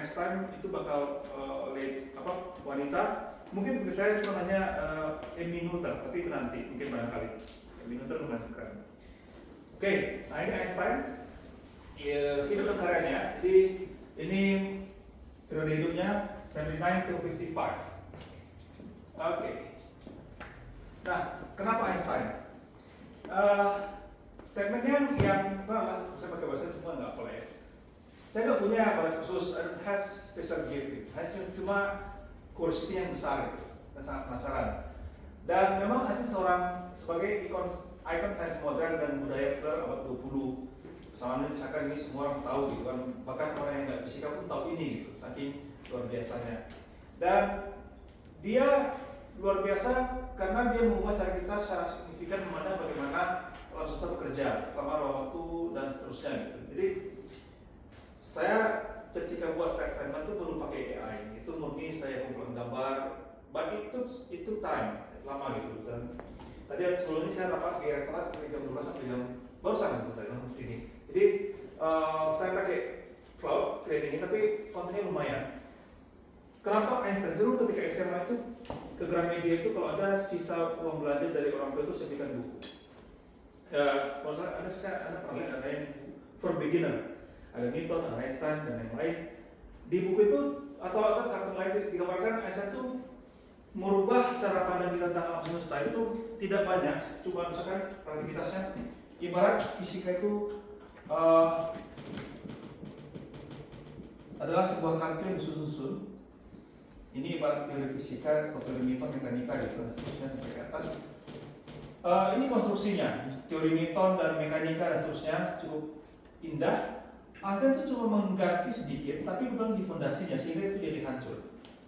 Einstein itu bakal oleh wanita. Mungkin bagi saya cuma hanya Emmy Noether, tapi itu nanti mungkin barangkali Emmy Noether mengatakan. Oke, nah ini Einstein. Ya, kita lihat karyanya. Jadi ini periode hidupnya 79 to 55. Oke. Nah, kenapa Einstein? Statementnya yang saya pakai bahasa semua nggak boleh. Saya nggak punya bakat khusus, I don't have special gift. Hanya cuma curiosity yang besar itu, dan sangat penasaran. Dan memang Einstein sebagai ikon sains modern dan budaya populer abad 20. Soalnya misalkan ini semua orang tahu gitu kan, bahkan orang yang nggak fisika pun tahu ini gitu, saking luar biasanya. Dan dia luar biasa karena dia mengubah cara kita secara signifikan memandang bagaimana alam semesta bekerja, terutama waktu dan seterusnya gitu. Jadi saya ketika buat statement itu perlu pakai AI, itu murni saya kumpulkan gambar, but itu time lama gitu. Dan tadi sebelum ini saya rapat di rektorat dari jam 12 sampai jam barusan selesai di sini. Jadi saya pakai cloud creating tapi kontennya lumayan. Kenapa Einstein? Dulu ketika SMA itu ke Gramedia itu kalau ada sisa uang belanja dari orang tua itu saya berikan buku. Kalau ada pernah lihat ada yang for beginner, ada Newton, ada Einstein dan yang lain. Di buku itu atau kartun lain digambarkan Einstein itu merubah cara pandang kita tentang alam semesta itu tidak banyak, cuma misalkan aktivitasnya ibarat fisika itu adalah sebuah kartu yang disusun. Ini ibarat teori fisika atau teori Newton mekanika gitu, terusnya sampai ke atas. Ini konstruksinya, teori Newton dan mekanika dan terusnya cukup indah. Einstein itu cuma mengganti sedikit, tapi bukan di fondasinya sehingga itu jadi hancur.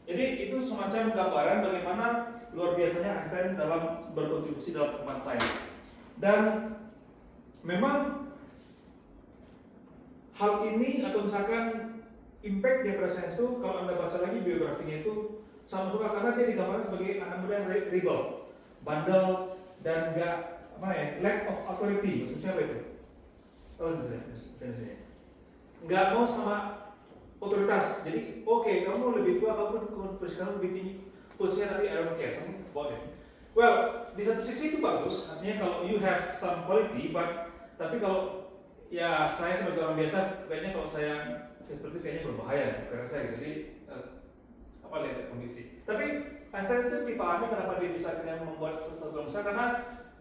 Jadi itu semacam gambaran bagaimana luar biasanya Einstein dalam berkontribusi dalam perkembangan sains. Dan memang hal ini atau misalkan impact dia pada sains itu kalau Anda baca lagi biografinya itu sama suka karena dia digambarkan sebagai anak muda yang rebel, bandel dan lack of authority. Maksudnya apa itu? Oh sebenarnya nggak mau sama otoritas. Jadi kamu lebih tua, kamu posisinya lebih tinggi, posisinya tapi I don't care, something about it. Well, di satu sisi itu bagus, artinya kalau you have some quality, tapi kalau ya saya sebagai orang biasa, kayaknya kalau saya seperti kayaknya berbahaya karena saya jadi lihat kondisi. Tapi Einstein itu dipahami kenapa dia bisa membuat sesuatu bangsa karena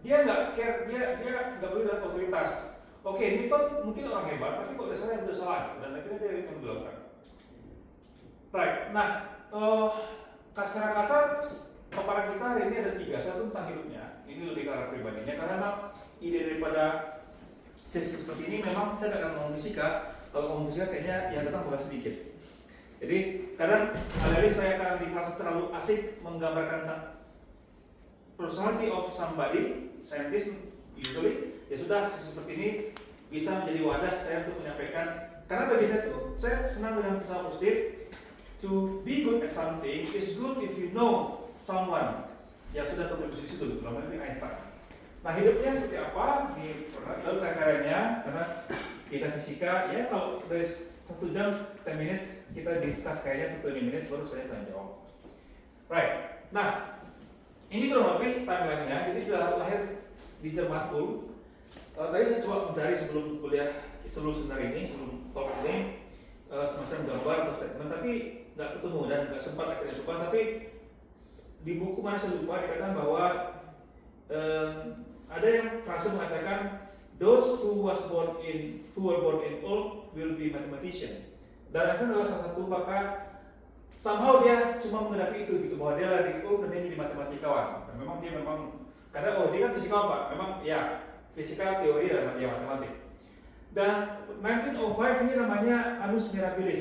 dia nggak care, dia nggak perlu dengan otoritas. Newton mungkin orang hebat, tapi kok dasarnya udah salah dan akhirnya dia yang melakukan. Right, nah secara kasar paparan kita hari ini ada 3. Satu tentang hidupnya, ini lebih ke arah pribadinya karena memang ide daripada sesi seperti ini memang saya tidak akan ngomong fisika. Kalau ngomong fisika kayaknya yang datang bukan sedikit. Jadi kadang ada saya akan di kelas terlalu asik menggambarkan tentang personality of somebody, scientist usually. Ya sudah, seperti ini bisa menjadi wadah saya untuk menyampaikan. Karena bagi saya itu, saya senang dengan filsafat positif. To be good at something is good if you know someone yang sudah kontribusi situ, terutama ini Einstein. Nah hidupnya seperti apa? Di lalu karyanya, karena kita fisika, ya kalau dari 1 jam 10 minutes kita discuss kayaknya 20 minutes baru saya tanya jawab. Right. Nah ini kurang lebih timeline-nya. Jadi sudah lahir di Jerman full. Tadi saya coba mencari sebelum kuliah, sebelum seminar ini, sebelum talk ini, semacam gambar atau statement, tapi nggak ketemu dan nggak sempat akhirnya coba. Tapi di buku mana saya lupa dikatakan bahwa ada yang frase mengatakan those who were born in old will be mathematician. Dan Einstein adalah salah satu, maka somehow dia cuma menghadapi itu gitu, bahwa dia lari dan dia jadi matematikawan. Dan memang dia karena dia kan fisikawan Pak, memang ya fisika teori dan ya matematik. Dan 1905 ini namanya annus mirabilis,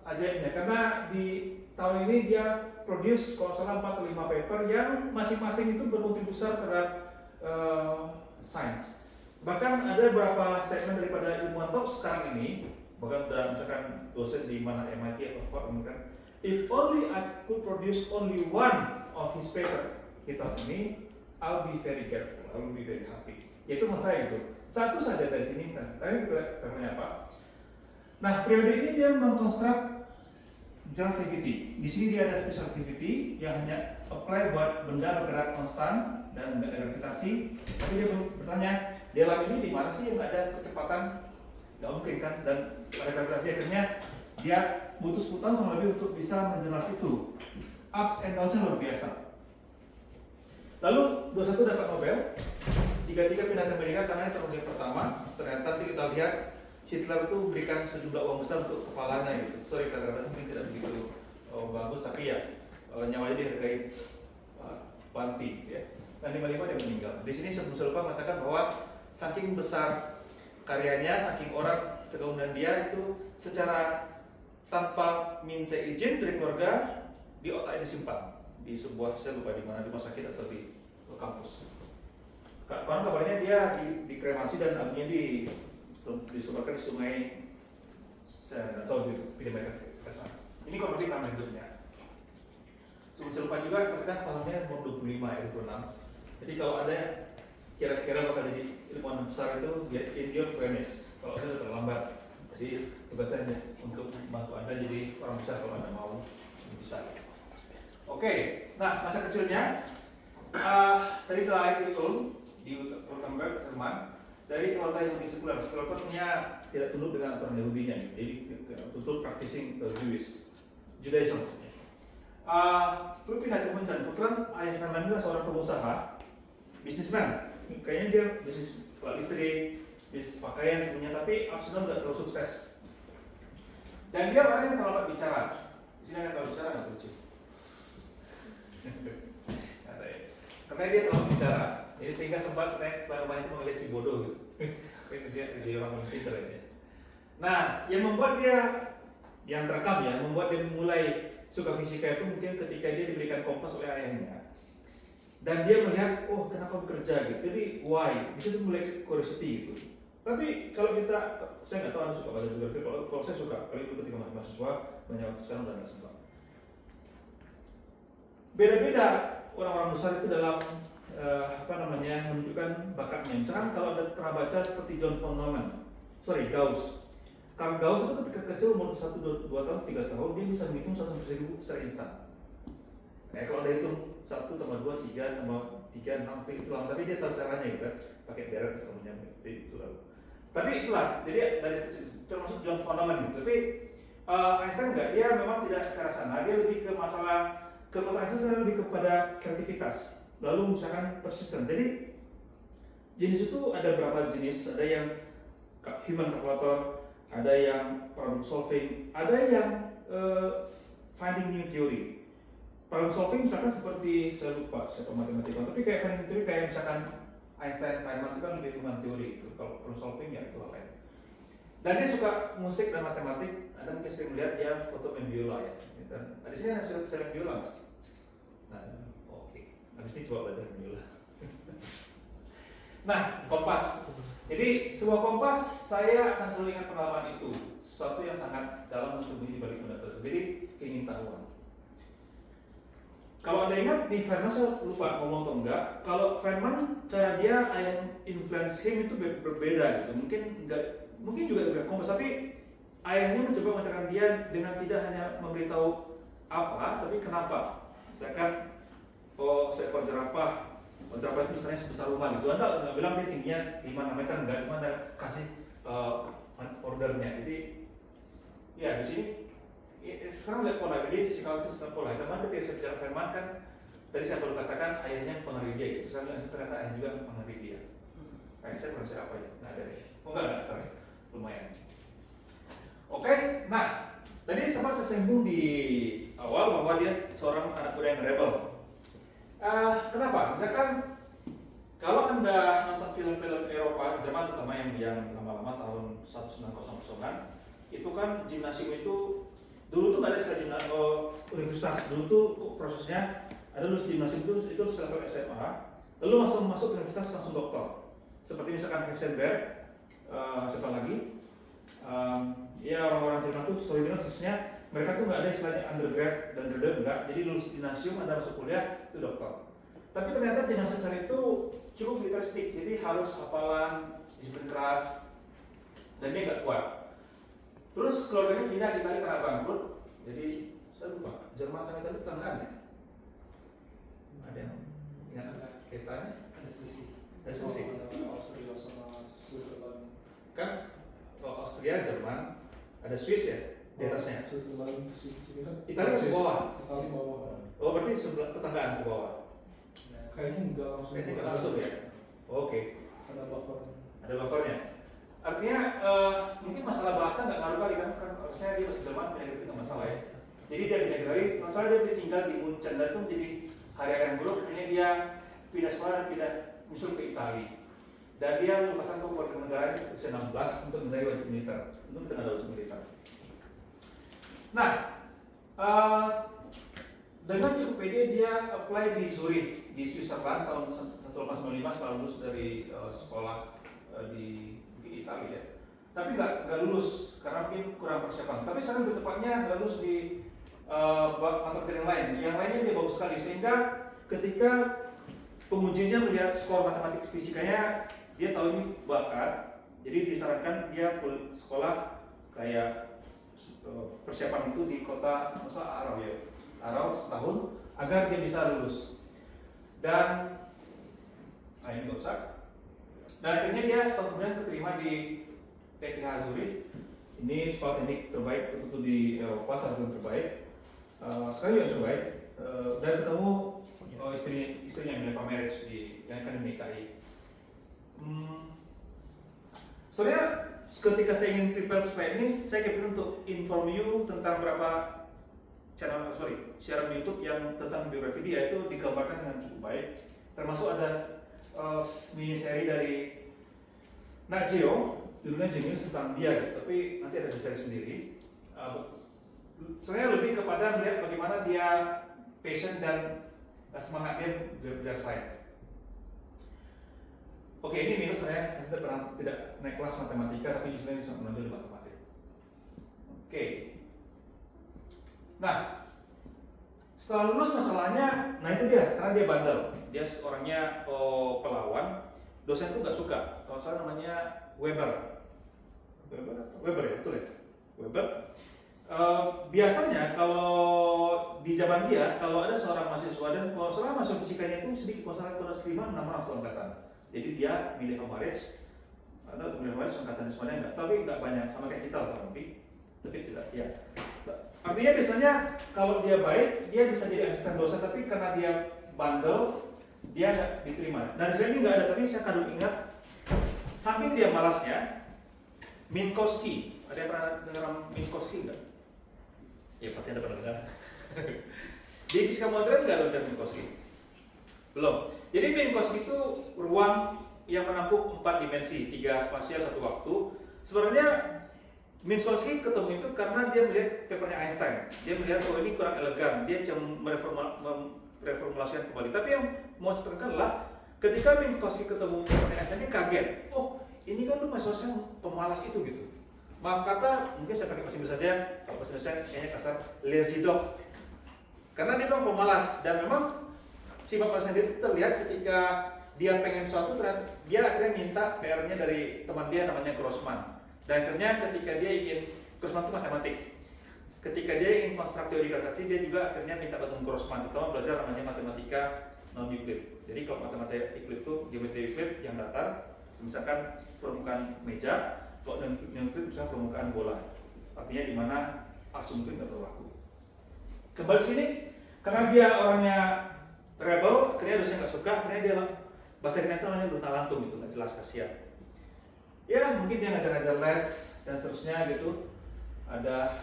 ajaibnya, karena di tahun ini dia produce kalau salah 4 atau 5 paper yang masing-masing itu berkontribusi terhadap sains. Bahkan ada beberapa statement daripada ilmuwan top sekarang ini, bahkan misalkan dosen di mana MIT atau apa, kan, if only I could produce only one of his paper di tahun ini, I'll be very careful, I will be very happy. Yaitu maksud saya itu satu saja dari sini. Nah, tadi kita namanya apa? Nah, periode ini dia mengkonstruk Misalnya activity, di sini dia ada special activity yang hanya apply buat benda bergerak konstan dan nggak ada gravitasi. Tapi dia bertanya, di alam ini di mana sih yang nggak ada kecepatan? Nggak mungkin kan? Dan pada gravitasi akhirnya dia butuh 10 tahun kurang lebih untuk bisa menjelaskan itu. Ups and downs luar biasa. Lalu 21 dapat Nobel, 33 pindah ke Amerika karena teknologi pertama. Ternyata kita lihat Hitler itu berikan sejumlah uang besar untuk kepalanya gitu. Sorry kata-kata mungkin tidak begitu bagus, tapi ya nyawanya dihargai panti ya. Dan 55 dia meninggal. Di sini saya lupa mengatakan bahwa saking besar karyanya, saking orang sekemudian dia itu secara tanpa minta izin dari keluarga di otaknya disimpan di sebuah, saya lupa di mana, di rumah sakit atau di kampus. Karena kabarnya dia dikremasi dan abunya disebarkan di sungai atau di pindah ke sana. Ini kondisi taman hidupnya. Lupa juga kan tahunnya umur 25 ya, 26. Jadi kalau ada kira-kira bakal jadi ilmuwan besar itu get in your 20s. Kalau ada terlambat. Jadi tugasnya untuk membantu Anda jadi orang besar kalau Anda mau bisa. Oke, nah masa kecilnya tadi telah lahir di Württemberg, Jerman. Dari keluarga Yahudi sekuler, sekulernya tidak tunduk dengan aturan Yahudinya, jadi tutup practicing Judaism. Lalu pindah ke Munchen. Kebetulan ayah Fernand adalah seorang pengusaha, bisnisman. Kayaknya dia bisnis listrik, bisnis pakaian semuanya, tapi absolutely tidak terlalu sukses. Dan dia orang yang terlalu bicara. Di sini ada terlalu bicara nggak lucu? Karena dia terlalu bicara. Jadi sehingga sempat namanya itu mengalih si bodoh gitu. Dia orang yang pintar ya. Nah, yang membuat dia yang terekam ya, membuat dia mulai suka fisika itu mungkin ketika dia diberikan kompas oleh ayahnya. Dan dia melihat, oh kenapa bekerja gitu. Jadi why? Di situ mulai curiosity gitu. Tapi kalau kita, saya nggak tahu Anda suka baca geografi. Kalau saya suka, kalau itu ketika masih mahasiswa banyak waktu sekarang udah nggak sempat. Beda-beda orang-orang besar itu dalam menunjukkan bakatnya. Misalkan kalau Anda pernah baca seperti John von Neumann, Gauss. Karl Gauss itu ketika kecil umur 1, 2 tahun, 3 tahun dia bisa menghitung 1 sampai 1000 secara instan. Kalau Anda hitung 1 tambah 2, 3 tambah 3, 6 itu lama, tapi dia tahu caranya gitu kan, pakai deret semuanya itu lalu. Tapi itulah, jadi dari kecil termasuk John von Neumann gitu. Tapi Einstein enggak, dia memang tidak ke arah sana, dia lebih ke masalah kekuatan Einstein lebih kepada kreativitas. Lalu misalkan persisten. Jadi jenis itu ada berapa jenis? Ada yang human calculator, ada yang problem solving, ada yang finding new theory. Problem solving misalkan seperti saya lupa siapa matematika, tapi kayak finding theory kayak misalkan Einstein, Feynman itu kan lebih human theory itu. Kalau problem solving ya itu hal lain. Dan dia suka musik dan matematik. Anda mungkin sering melihat dia foto main biola ya. Dan di sini ada saya biola. Nah, habis ini coba belajar biola. Nah, kompas. Jadi sebuah kompas saya akan selalu ingat pengalaman itu. Sesuatu yang sangat dalam bersembunyi di balik benda tersebut. Jadi keingintahuan. Kalau Anda ingat di Feynman, saya lupa ngomong atau enggak. Kalau Feynman cara dia yang influence him itu berbeda gitu. Mungkin juga dengan kompas, tapi ayahnya mencoba mengajarkan dia dengan tidak hanya memberitahu apa, tapi kenapa. Misalkan seekor jerapah itu misalnya sebesar rumah gitu. Anda nggak bilang dia tingginya 5-6 meter, enggak, cuma Anda kasih ordernya. Jadi ya di sini sekarang lihat pola, jadi fisikal itu sekarang pola. Karena ketika saya bicara Feynman kan tadi saya baru katakan ayahnya mempengaruhi dia gitu. Sekarang ternyata ayah juga mempengaruhi dia. Ayah saya pronunciasi apa ya? Nah ada. Enggak, sorry. Lumayan. Oke, nah tadi sempat saya singgung di awal bahwa dia seorang anak muda yang rebel. Kenapa? Misalkan kalau Anda nonton film-film Eropa, Jerman terutama yang lama-lama tahun 1900-an, itu kan gimnasium itu dulu tuh nggak ada istilah universitas. Dulu tuh prosesnya ada lulus gimnasium itu level SMA, lalu masuk universitas langsung doktor. Seperti misalkan Heisenberg, siapa lagi? Ya orang-orang Jerman tuh khususnya mereka tuh nggak ada istilahnya undergrad dan graduate enggak. Jadi lulus gimnasium Anda masuk kuliah itu doktor. Tapi ternyata gimnasium saya itu cukup literistik, jadi harus hafalan, disiplin keras, dan dia nggak kuat. Terus keluarganya pindah ke Italia karena bangkrut, jadi Saya lupa. Jerman sama Italia tetanggaan ya? Ada yang ingat kitanya? Ada selisih. Ada selisih. Austria sama Switzerland. Kan Austria, Jerman, ada Swiss ya di atasnya. Switzerland sini kan. Italia ke bawah. Italia bawah. Oh berarti sebelah tetanggaan ke bawah. Kayaknya enggak langsung. Kayaknya nggak langsung ya. Oke. Ada buffer. Ada buffernya. Artinya mungkin masalah bahasa nggak ngaruh kali kan harusnya dia bahasa Jerman pindah ke nggak masalah ya. Jadi dia pindah ke Italia. Masalah dia tinggal di Munchen dan itu jadi hari-hari yang buruk. Akhirnya dia pindah sekolah dan pindah musuh ke Italia. Dan dia melepaskan keluarga negara usia 16 untuk mencari wajib militer. Untuk kita ada wajib militer. Nah, dengan cukup pede dia apply di Zurich di Switzerland tahun 1895 setelah lulus dari sekolah di Italia ya. Tapi nggak lulus karena mungkin kurang persiapan. Tapi sekarang lebih tepatnya nggak lulus di mata pelajaran yang lain. Yang lainnya dia bagus sekali sehingga ketika pengujinya melihat skor matematik fisikanya dia tahu ini bakat. Jadi disarankan dia sekolah kayak persiapan itu di kota Arau ya. Arau setahun agar dia bisa lulus. Dan ini nggak usah. Dan akhirnya dia setahun kemudian keterima di PTH Zurich. Ini sekolah teknik terbaik untuk di Eropa, salah satu terbaik. Sekali yang terbaik. Dan ketemu istrinya Mileva Marriage yang akan dinikahi. Sebenarnya ketika saya ingin prepare slide ini, saya kepikir untuk inform you tentang berapa siaran YouTube yang tentang biografi dia itu digambarkan dengan cukup baik. Termasuk ada mini seri dari Nat Geo, judulnya Genius tentang dia, gitu. Tapi nanti ada dicari sendiri. Saya lebih kepada melihat bagaimana dia passion dan semangat dia belajar sains. Oke, ini minus saya pernah tidak naik kelas matematika, tapi justru bisa menonjol di matematik. Oke. Nah, setelah lulus masalahnya, nah itu dia, karena dia bandel, dia orangnya pelawan, dosen tuh nggak suka. Kalau saya namanya Weber ya, betul ya, Weber. Biasanya kalau di zaman dia, kalau ada seorang mahasiswa dan kalau salah masuk fisikanya itu sedikit masalah kalau 5-6 orang satu angkatan. Jadi dia milih Marriage, atau milih Marriage angkatan semuanya enggak, tapi nggak banyak sama kayak kita lah, tapi tidak ya. Artinya biasanya kalau dia baik, dia bisa jadi asisten dosen, tapi karena dia bandel, dia nggak diterima. Dan di sini nggak ada, tapi saya kadang ingat, samping dia malasnya, Minkowski. Ada yang pernah dengar Minkowski nggak? Ya pasti ada pernah dengar. Di fisika modern nggak ada Minkowski? Belum. Jadi Minkowski itu ruang yang menampung 4 dimensi, 3 spasial, 1 waktu. Sebenarnya Minkowski ketemu itu karena dia melihat papernya Einstein. Dia melihat ini kurang elegan, dia cuma mereformulasikan kembali. Tapi yang mau saya tekankan adalah ketika Minkowski ketemu papernya Einstein, dia kaget. Oh, ini kan lu mahasiswa pemalas itu gitu. Maaf kata, mungkin saya pakai bahasa Inggris saja. Kalau bahasa Indonesia kayaknya kasar, lazy dog. Karena dia memang pemalas dan memang sifat pada sendiri terlihat ketika dia pengen sesuatu, dia akhirnya minta PR-nya dari teman dia namanya Grossman. Dan akhirnya ketika dia ingin, Grossman itu matematik. Ketika dia ingin konstruk teori gravitasi, dia juga akhirnya minta bantuan Grossman. Terutama belajar namanya matematika non-Euclid. Jadi kalau matematika Euclid itu geometri Euclid yang datar, misalkan permukaan meja, kalau non-Euclid misalkan permukaan bola. Artinya di mana asumsi nggak berlaku. Kembali sini, karena dia orangnya rebel, akhirnya dosen nggak suka, akhirnya dia bahasa Inggris itu namanya lunak lantung gitu, nggak jelas, kasihan. Ya mungkin dia ngajar-ngajar les dan seterusnya gitu. Ada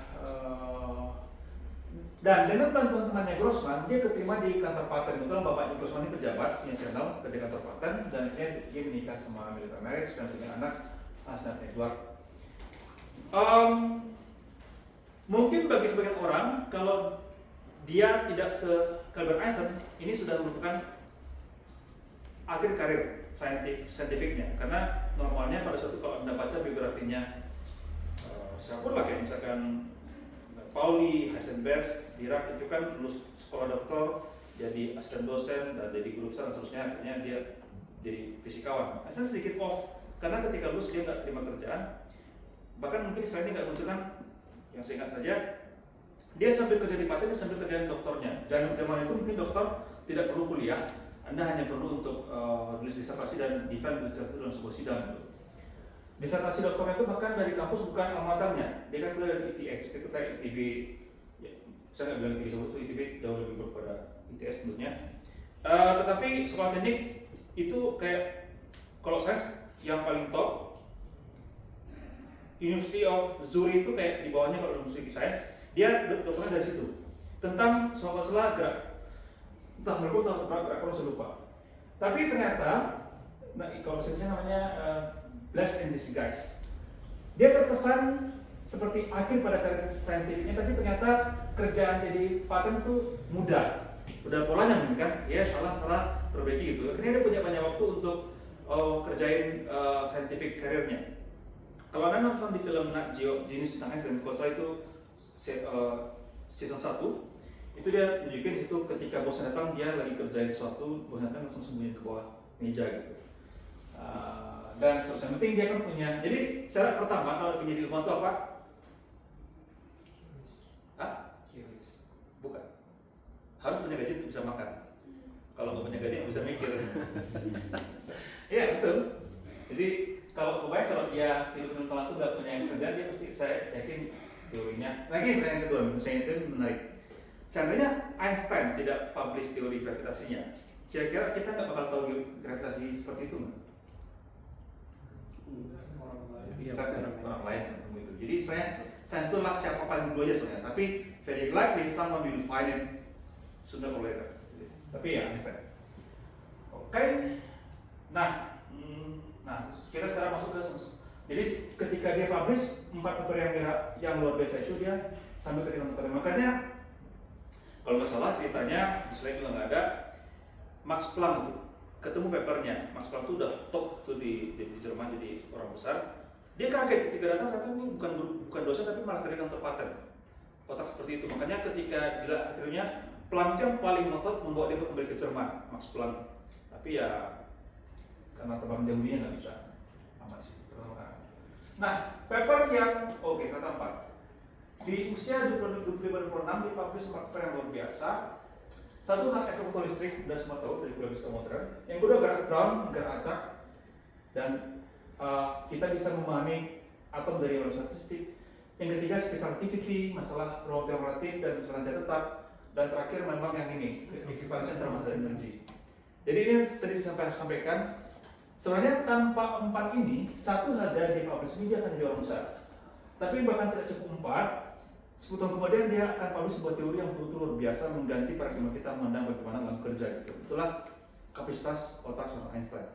dan dengan bantuan temannya Grossman, dia keterima di kantor paten. Kebetulan bapaknya Grossman ini pejabat yang channel ke kantor paten dan akhirnya dia menikah sama Mileva Marriage dan punya anak Asnat Edward. Mungkin bagi sebagian orang kalau dia tidak sekaliber Einstein, ini sudah merupakan akhir karir saintifiknya. Karena normalnya pada suatu kalau Anda baca biografinya siapa lah kayak misalkan Pauli, Heisenberg, Dirac itu kan lulus sekolah doktor, jadi asisten dosen dan jadi guru besar dan seterusnya, akhirnya dia jadi fisikawan. Einstein sedikit off karena ketika lulus dia nggak terima kerjaan, bahkan mungkin selain ini nggak munculkan, yang saya ingat saja dia sambil kerja di paten, dia sambil kerjain doktornya. Dan zaman itu mungkin dokter tidak perlu kuliah, Anda hanya perlu untuk tulis disertasi dan defend disertasi dalam sebuah sidang gitu. Disertasi dokternya itu bahkan dari kampus bukan amatannya, dia kan kuliah dari ITX, itu kayak ITB. Ya, saya nggak bilang ITB sebut itu ITB jauh lebih buruk pada ITS sebelumnya. Tetapi sekolah teknik itu kayak kalau saya yang paling top, University of Zurich itu kayak di bawahnya kalau University Science, dia dokternya dari situ tentang soal masalah gerak, entah melukut atau gerak, kalau saya lupa. Tapi ternyata, nah kalau saya namanya blessed in disguise. Dia terkesan seperti akhir pada karir saintifiknya, tapi ternyata kerjaan jadi paten itu mudah. Udah polanya mungkin kan, ya salah perbaiki gitu. Akhirnya dia punya banyak waktu untuk kerjain scientific karirnya. Kalau Anda nonton di film Nat Geo Genius tentang Einstein, kalau saya itu season 1, itu dia tunjukin di situ ketika bosnya datang, dia lagi kerjain sesuatu, bosnya datang langsung sembunyi ke bawah meja gitu. Dan terus yang penting dia kan punya, jadi syarat pertama kalau ingin jadi ilmuwan itu apa? Bukan. Harus punya gaji untuk bisa makan. Kalau nggak punya gaji nggak bisa mikir. Iya betul. Jadi kalau kebanyakan kalau dia hidup mental itu nggak punya yang kerja, dia pasti, saya yakin teorinya. Lagi pertanyaan kedua, menurut saya itu menarik. Seandainya Einstein tidak publish teori gravitasinya, kira-kira kita nggak bakal tahu gravitasi seperti itu nggak? Orang lain itu. Jadi saya itu lah siapa paling dulu aja sebenarnya. Tapi very likely someone will find it sooner or later. Tapi ya Einstein. Oke. Nah, kita sekarang masuk ke jadi ketika dia publish 4 paper yang luar biasa itu, dia sambil ketika paper. Makanya kalau nggak salah ceritanya di slide juga nggak ada, Max Planck itu ketemu papernya. Max Planck itu udah top tuh di Jerman, jadi orang besar. Dia kaget ketika datang, ternyata ini bukan dosen tapi malah kerja kantor paten. Otak seperti itu. Makanya ketika akhirnya Planck yang paling ngotot membawa dia kembali ke Jerman, Max Planck. Tapi ya karena terbang jauh dia nggak bisa amat sih. Nah, paper yang kata 4 di usia 25-26 dipublish paper yang luar biasa. Satu tentang efek fotolistrik, udah semua tahu dari kuliah fisika modern. Yang kedua gerak ground, gerak acak, dan kita bisa memahami atom dari teori statistik. Yang ketiga specificity, masalah ruang relatif dan rantai tetap. Dan terakhir memang yang ini, equivalence antara massa dan energi. Jadi ini tadi saya sampaikan, sebenarnya tanpa 4 ini, satu saja di publish ini dia akan jadi orang besar. Tapi bahkan tidak cukup 4, 10 tahun kemudian dia akan publish sebuah teori yang betul-betul luar biasa, mengganti paradigma kita memandang bagaimana dalam kerja gitu. Itulah kapasitas otak seorang Einstein.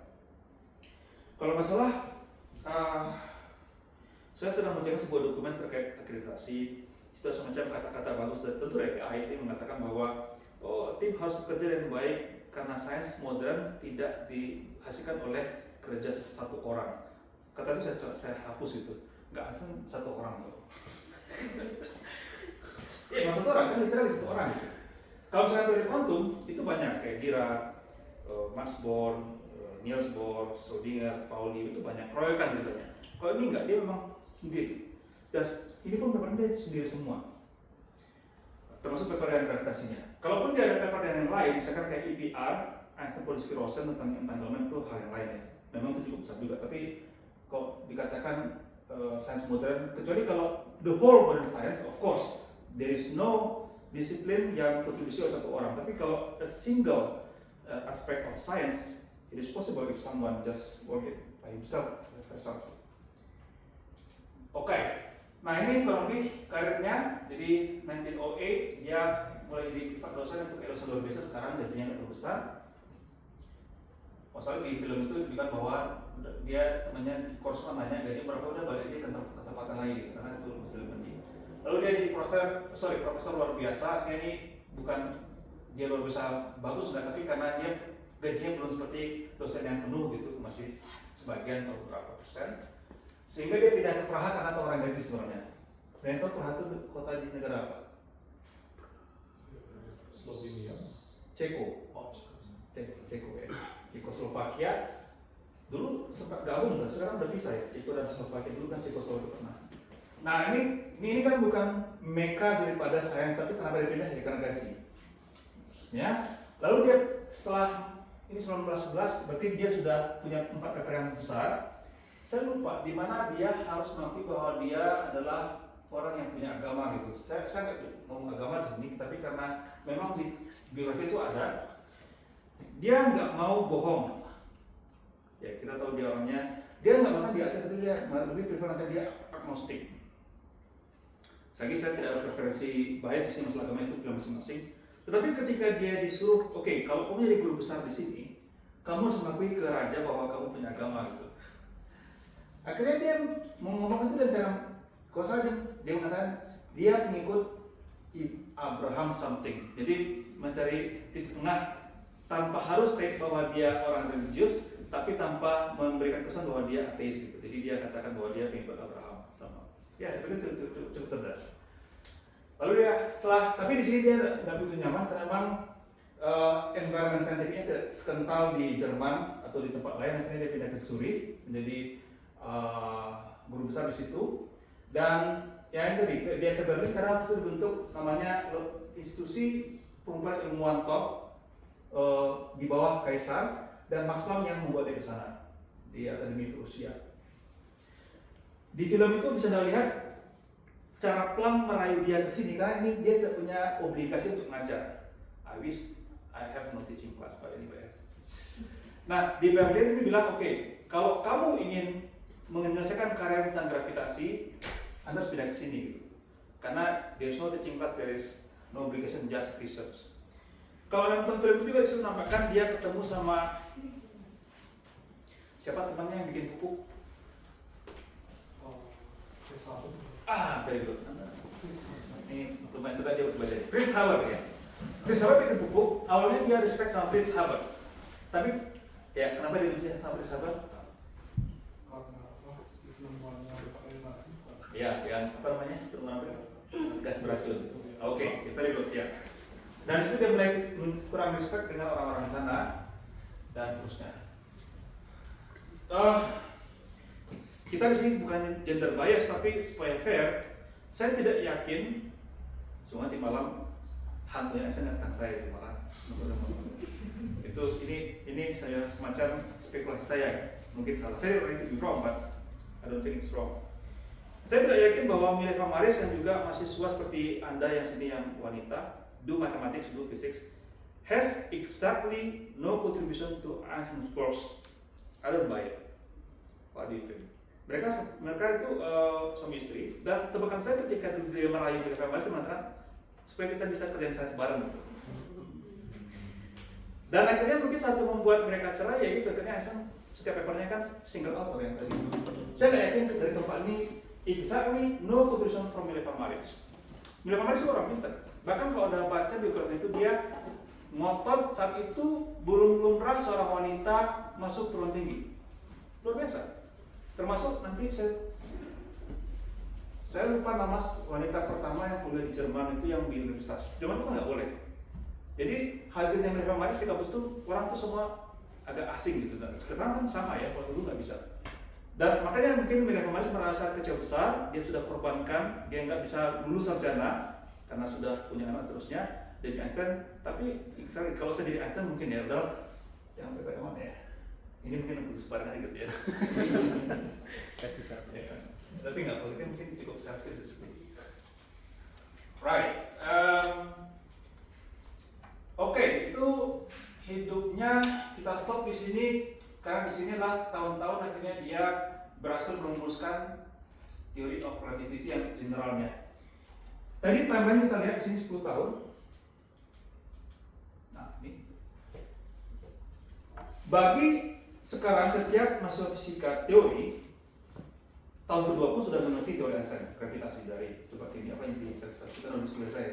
Kalau masalah, saya sedang menjaga sebuah dokumen terkait akreditasi. Itu semacam kata-kata bagus dan tentu AIC mengatakan bahwa tim harus bekerja dengan baik karena sains modern tidak dihasilkan oleh kerja satu orang. Kata itu saya hapus itu, nggak asal satu orang tuh. Iya, satu orang kan literally satu orang. Kalau misalnya teori kuantum itu banyak kayak Dirac, Max Born, Niels Bohr, Schrödinger, Pauli, itu banyak proyekan ceritanya. Kalau ini enggak, dia memang sendiri. Dan ini pun benar-benar dia sendiri semua. Termasuk paper yang gravitasinya. Kalaupun dia ada paper yang lain, misalkan kayak EPR, Einstein-Podolsky-Rosen tentang entanglement itu hal yang lain ya. Memang itu cukup besar juga, tapi kok dikatakan sains modern, kecuali kalau the whole modern science, of course, there is no disiplin yang kontribusi oleh satu orang. Tapi kalau a single aspect of science, it is possible if someone just work it by himself, herself. Oke, nah ini kurang lebih karirnya. Jadi 1908 dia mulai jadi privat dosen untuk dosen luar biasa, sekarang gajinya nggak terlalu besar. Soalnya di film itu dibilang bahwa dia temannya korespon nanya gaji berapa, udah balik dia ke tempatan lagi gitu, karena itu masih lebih penting. Lalu dia jadi profesor luar biasa. Dia ini bukan dia luar biasa bagus nggak, tapi karena dia gajinya belum seperti dosen yang penuh gitu, masih sebagian atau berapa persen, sehingga dia pindah ke Praha karena tahu orang gaji sebenarnya. Dan itu Praha itu kota di negara apa? Slovenia. Ceko ya. Cekoslovakia. Dulu sempat gabung kan, sekarang udah pisah ya. Ceko dan Slovakia, dulu kan Cekoslovakia pernah. Nah ini kan bukan meka daripada sains, tapi kenapa dia pindah ya karena gaji. Ya, lalu dia setelah ini 1911 berarti dia sudah punya 4 paper yang besar. Saya lupa di mana dia harus mengakui bahwa dia adalah orang yang punya agama gitu. Saya nggak ngomong agama di sini, tapi karena memang di biografi itu ada, dia nggak mau bohong. Ya kita tahu dia orangnya, dia nggak makan di atas, tapi dia lebih prefer nanti dia agnostik. Saya tidak ada preferensi bias sih masalah agama itu pilihan masing-masing. Tetapi ketika dia disuruh, oke, kalau kamu jadi guru besar di sini, kamu harus mengakui ke raja bahwa kamu punya agama gitu. Akhirnya dia ngomong itu dan cara kalau salah dia mengatakan dia pengikut Abraham something. Jadi mencari titik tengah tanpa harus state bahwa dia orang religius, tapi tanpa memberikan kesan bahwa dia ateis gitu. Jadi dia katakan bahwa dia pengikut Abraham sama. Ya seperti itu cukup cerdas. Lalu dia setelah, tapi di sini dia nggak begitu nyaman karena memang environment saintifiknya tidak sekental di Jerman atau di tempat lain. Akhirnya dia pindah ke Zurich menjadi guru besar di situ. Dan ya itu dia ke Berlin karena waktu itu dibentuk namanya institusi pengumpulan ilmuwan top di bawah Kaisar, dan Max Planck yang membuat dia ke sana di Akademi Rusia. Di film itu bisa Anda lihat cara Planck merayu dia ke sini karena ini dia tidak punya obligasi untuk mengajar. I wish I have no teaching class but anyway. Nah di Berlin ini bilang oke, kalau kamu ingin menyelesaikan karya tentang gravitasi, Anda harus pindah ke sini gitu. Karena there is no teaching class, there is no obligation, just research. Kalau nonton film itu juga disuruh nampakkan dia ketemu sama siapa temannya yang bikin pupuk? Very good. Ini lumayan sudah dia belajar. Fritz Haber ya. Fritz Haber bikin pupuk. Awalnya dia respect sama Fritz Haber. Tapi ya kenapa dia benci sama Fritz Haber? Ya, yang apa namanya? Gas beracun. Oke, very good ya. Dan itu dia mulai kurang respect dengan orang-orang sana dan seterusnya. Kita di sini bukan gender bias, tapi supaya fair, saya tidak yakin. Cuma nanti malam hantunya saya datang saya itu malah. Itu ini saya semacam spekulasi saya, mungkin salah. Very right to be wrong, but I don't think it's wrong. Saya tidak yakin bahwa Mileva Maris yang juga mahasiswa seperti Anda yang sini yang wanita, do mathematics, do physics, has exactly no contribution to Einstein's course. I don't buy it. What do you think? Mereka itu suami istri, dan tebakan saya ketika dia merayu Mileva Maris mengatakan supaya kita bisa kerjaan sains bareng gitu. Dan akhirnya mungkin satu membuat mereka cerai ya gitu, akhirnya Einstein setiap papernya kan single author yang tadi. Saya tidak yakin dari tempat ini exactly no contribution from Mileva Maris. Mileva Maris itu orang pintar. Bahkan kalau Anda baca biografi itu dia ngotot saat itu belum lumrah seorang wanita masuk perguruan tinggi. Luar biasa. Termasuk nanti saya lupa nama wanita pertama yang kuliah di Jerman itu yang di universitas. Jerman itu nggak boleh. Jadi hadirnya Mileva Maris di kampus itu orang tuh semua agak asing gitu. Sekarang kan sama ya, kalau dulu nggak bisa. Dan makanya mungkin Mileva Maris merasa kecewa besar, dia sudah korbankan, dia nggak bisa lulus sarjana karena sudah punya anak seterusnya. Jadi Einstein, tapi kalau saya jadi Einstein mungkin ya udah jangan bagaimana ya. Ini mungkin aku sebarang aja gitu ya. Kasih satu. Ya, tapi nggak boleh, mungkin cukup selfish seperti itu. Right. Oke, itu hidupnya kita stop di sini karena di sinilah tahun-tahun akhirnya dia berhasil merumuskan teori of relativity yang generalnya. Tadi timeline kita lihat di sini 10 tahun. Nah, ini. Bagi sekarang setiap mahasiswa fisika teori tahun kedua pun sudah mengerti teori Einstein gravitasi dari coba ini apa yang gravitasi kita nulis kuliah saya.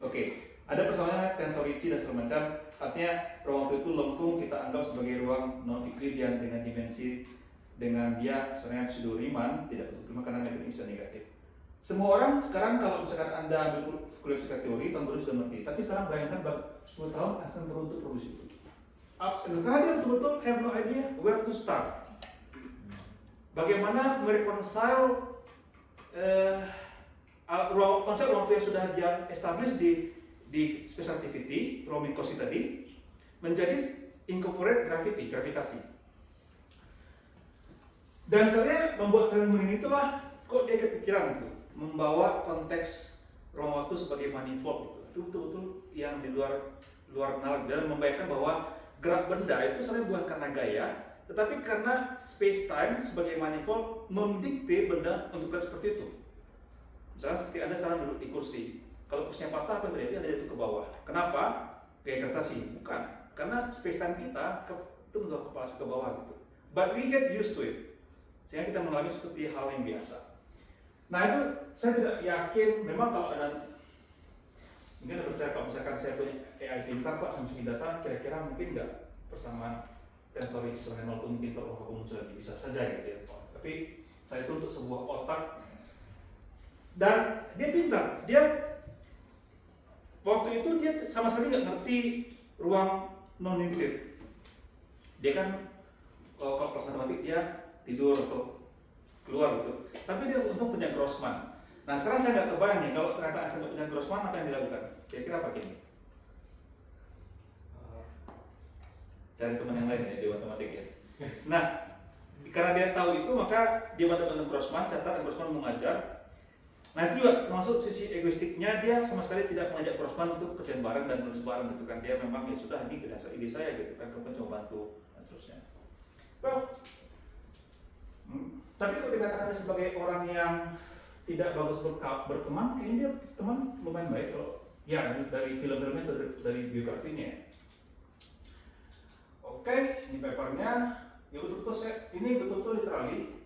Oke, ada persamaan tensority dan segala macam. Artinya ruang waktu itu lengkung kita anggap sebagai ruang non Euclidean dengan dimensi dengan dia sebenarnya pseudo Riemann tidak betul Riemann karena metode bisa negatif. Semua orang sekarang kalau misalkan Anda ambil kuliah fisika teori tahun baru sudah mengerti. Tapi sekarang bayangkan 10 tahun Einstein perlu untuk produksi itu. Karena dia betul-betul have no idea where to start. Bagaimana mereconcile konsep ruang waktu yang sudah dia establish di special activity, ruang Minkowski tadi, menjadi incorporate gravitasi. Dan saya membuat Stanley itulah kok dia kepikiran gitu, membawa konteks ruang waktu sebagai manifold gitu. Itu betul-betul yang di luar nalar dan membayangkan bahwa gerak benda itu sebenarnya bukan karena gaya, tetapi karena space time sebagai manifold mendikte benda untuk bergerak seperti itu. Misalnya seperti Anda sekarang duduk di kursi, kalau kursinya patah apa yang terjadi? Anda jatuh ke bawah. Kenapa? Gaya gravitasi? Bukan, karena space time kita itu mendorong kepala ke bawah gitu. But we get used to it, sehingga kita mengalami seperti hal yang biasa. Nah itu saya tidak yakin, memang kalau ada, mungkin Anda percaya kalau misalkan saya punya AI pintar Pak, Samsung data, kira-kira mungkin nggak persamaan tensor itu sebenarnya 0 itu mungkin kalau aku muncul lagi, bisa saja gitu ya. Tapi saya itu untuk sebuah otak, dan dia pintar, dia waktu itu dia sama sekali nggak ngerti ruang non nuklir. Dia kan kalau kelas matematik dia tidur atau keluar gitu. Tapi dia untung punya Grossman. Nah sekarang saya nggak kebayang nih kalau ternyata saya punya Grossman apa yang dilakukan? Kira-kira apa gini? Cari teman yang lain ya di matematik ya. Nah karena dia tahu itu maka dia bantu Grossman, catat Grossman mengajar. Nah itu juga termasuk sisi egoistiknya, dia sama sekali tidak mengajak Grossman untuk kerjaan bareng dan nulis bareng gitu kan. Dia memang ya sudah ini ide saya gitu kan, kamu coba bantu dan seterusnya. Well, tapi kalau dikatakan sebagai orang yang tidak bagus berteman, kayaknya dia teman lumayan baik kalau ya dari film-filmnya atau dari biografinya. Oke, ini papernya. Ya betul-betul ini betul-betul literally.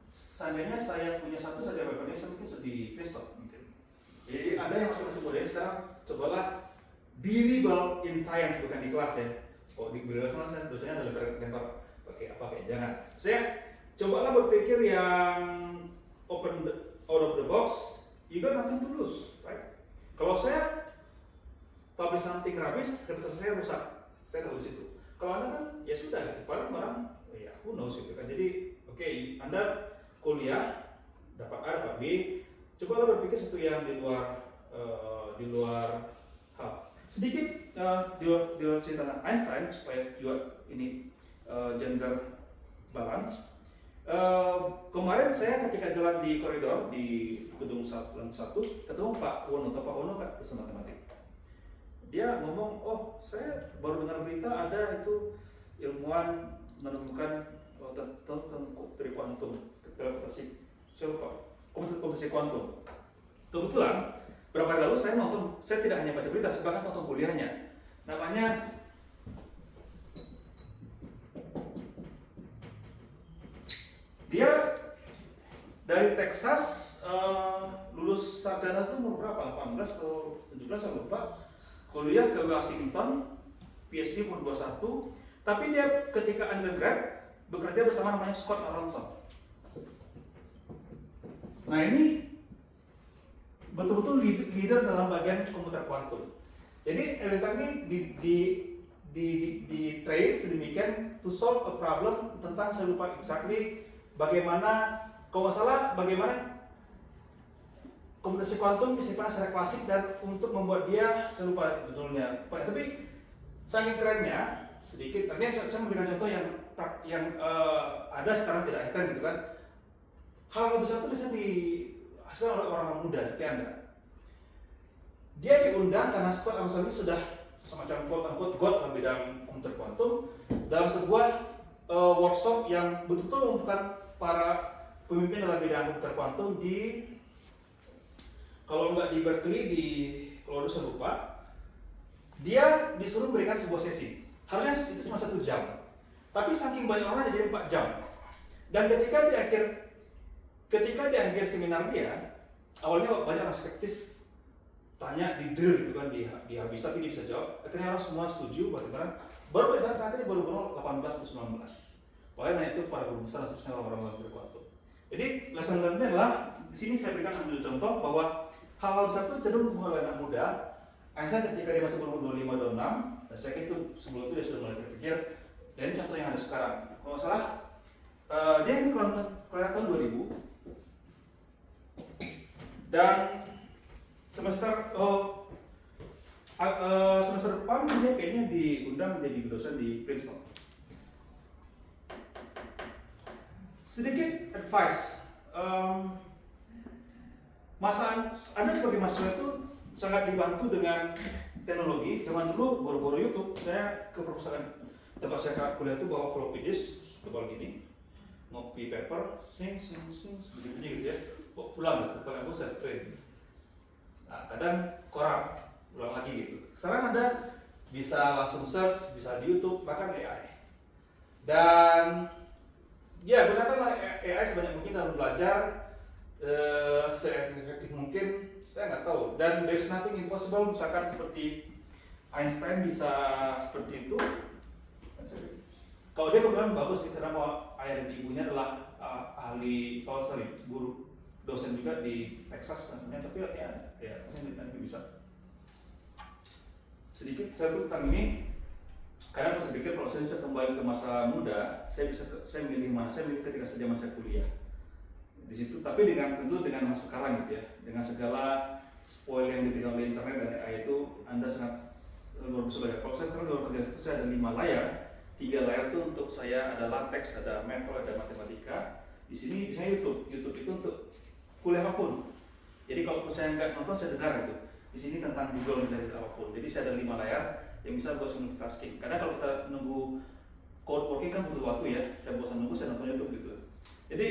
Seandainya saya punya satu saja papernya, saya mungkin di Kristof mungkin. Jadi ada yang masih muda sekarang, cobalah be liberal in science, bukan di kelas ya. Oh di liberal saya dosanya ada lempar pakai apa kayak jangan. Saya cobalah berpikir yang out of the box. You got nothing to lose, right? Kalau saya publish something rubbish, reputasi saya rusak. Saya tahu di situ. Kalau Anda kan ya sudah, gitu. Paling orang ya who knows gitu kan. Jadi oke, Anda kuliah dapat A dapat B, cobalah berpikir sesuatu yang di luar hal. Sedikit di luar cerita Einstein supaya juga ini gender balance. Kemarin saya ketika jalan di koridor di gedung 1 ketemu Pak Wono, Pak Wono kan dosen matematik. Dia ngomong, oh saya baru dengar berita ada itu ilmuwan menemukan teori kuantum, komputasi kuantum. Kebetulan beberapa hari lalu saya tidak hanya baca berita, saya bahkan nonton kuliahnya. Namanya dia dari Texas, lulus sarjana itu umur berapa? 18 atau 17 saya lupa. Kuliah ke Washington, PhD umur 21. Tapi dia ketika undergrad bekerja bersama namanya Scott Aronson. Nah ini betul-betul leader dalam bagian komputer kuantum. Jadi Elita ini di train sedemikian to solve a problem tentang, saya lupa exactly bagaimana, kalau nggak salah bagaimana komputasi kuantum bisa dipandang secara klasik dan untuk membuat dia, saya lupa judulnya, tapi saking kerennya sedikit. Artinya saya memberikan contoh yang ada sekarang tidak existan gitu kan. Hal-hal besar itu bisa dihasilkan oleh orang muda seperti Anda. Dia diundang karena Scott Armstrong ini sudah semacam quote-unquote god dalam bidang komputer kuantum dalam sebuah workshop yang betul-betul mengumpulkan para pemimpin dalam bidang komputer kuantum di, kalau nggak di Berkeley, di Colorado saya lupa. Dia disuruh memberikan sebuah sesi. Harusnya itu cuma 1 jam. Tapi saking banyak orang jadi 4 jam. Dan ketika di akhir seminar dia, awalnya banyak orang skeptis, tanya di drill gitu kan, di habis, tapi dia bisa jawab. Akhirnya orang semua setuju, bagaimana baru pada saat ternyata dia baru 18 atau 19. Pokoknya nah itu para guru besar khususnya orang-orang berkuantum. Jadi lesson learned adalah di sini saya berikan ambil contoh bahwa hal-hal besar itu cenderung mulai anak muda. Einstein ketika dia masih berumur 25 26, dan saya kira itu sebelum itu dia sudah mulai berpikir. Dan ini contoh yang ada sekarang. Kalau nggak salah, dia ini keluaran tahun 2000. Dan semester semester depan dia kayaknya diundang jadi dosen di Princeton. Sedikit advice, masa Anda sebagai mahasiswa itu sangat dibantu dengan teknologi. Zaman dulu boro-boro YouTube, saya ke perpustakaan tempat saya kuliah itu bawa floppy disk tebal gini, ngopi paper, sing bunyi gitu ya. Pulang gitu, paling aku set print. Nah, kadang koran, ulang lagi gitu. Sekarang Anda bisa langsung search, bisa di YouTube, bahkan AI. Dan ya gunakanlah AI sebanyak mungkin dalam belajar, se-efektif mungkin. Saya nggak tahu. Dan there's nothing impossible, misalkan seperti Einstein bisa seperti itu. Kalau dia kebetulan bagus sih, karena ayah dan ibunya adalah guru dosen juga di Texas tentunya, tapi ya nanti bisa. Sedikit saya tuh tentang ini, karena saya pikir kalau saya bisa kembali ke masa muda, saya milih mana? Saya milih ketika zaman saya kuliah di situ, tapi tentu dengan masa sekarang gitu ya, dengan segala spoil yang diberikan oleh internet dan AI itu, Anda sangat luar biasa banyak. Kalau saya sekarang di luar kerja itu saya ada 5 layar, 3 layar itu untuk saya ada latex, ada mental, ada matematika. Di sini misalnya YouTube itu untuk kuliah apapun. Jadi kalau saya nggak nonton, saya dengar itu. Di sini tentang Google mencari apapun. Jadi saya ada 5 layar yang bisa buat multitasking. Karena kalau kita nunggu code working kan butuh waktu ya. Saya bosan nunggu, saya nonton YouTube gitu. Jadi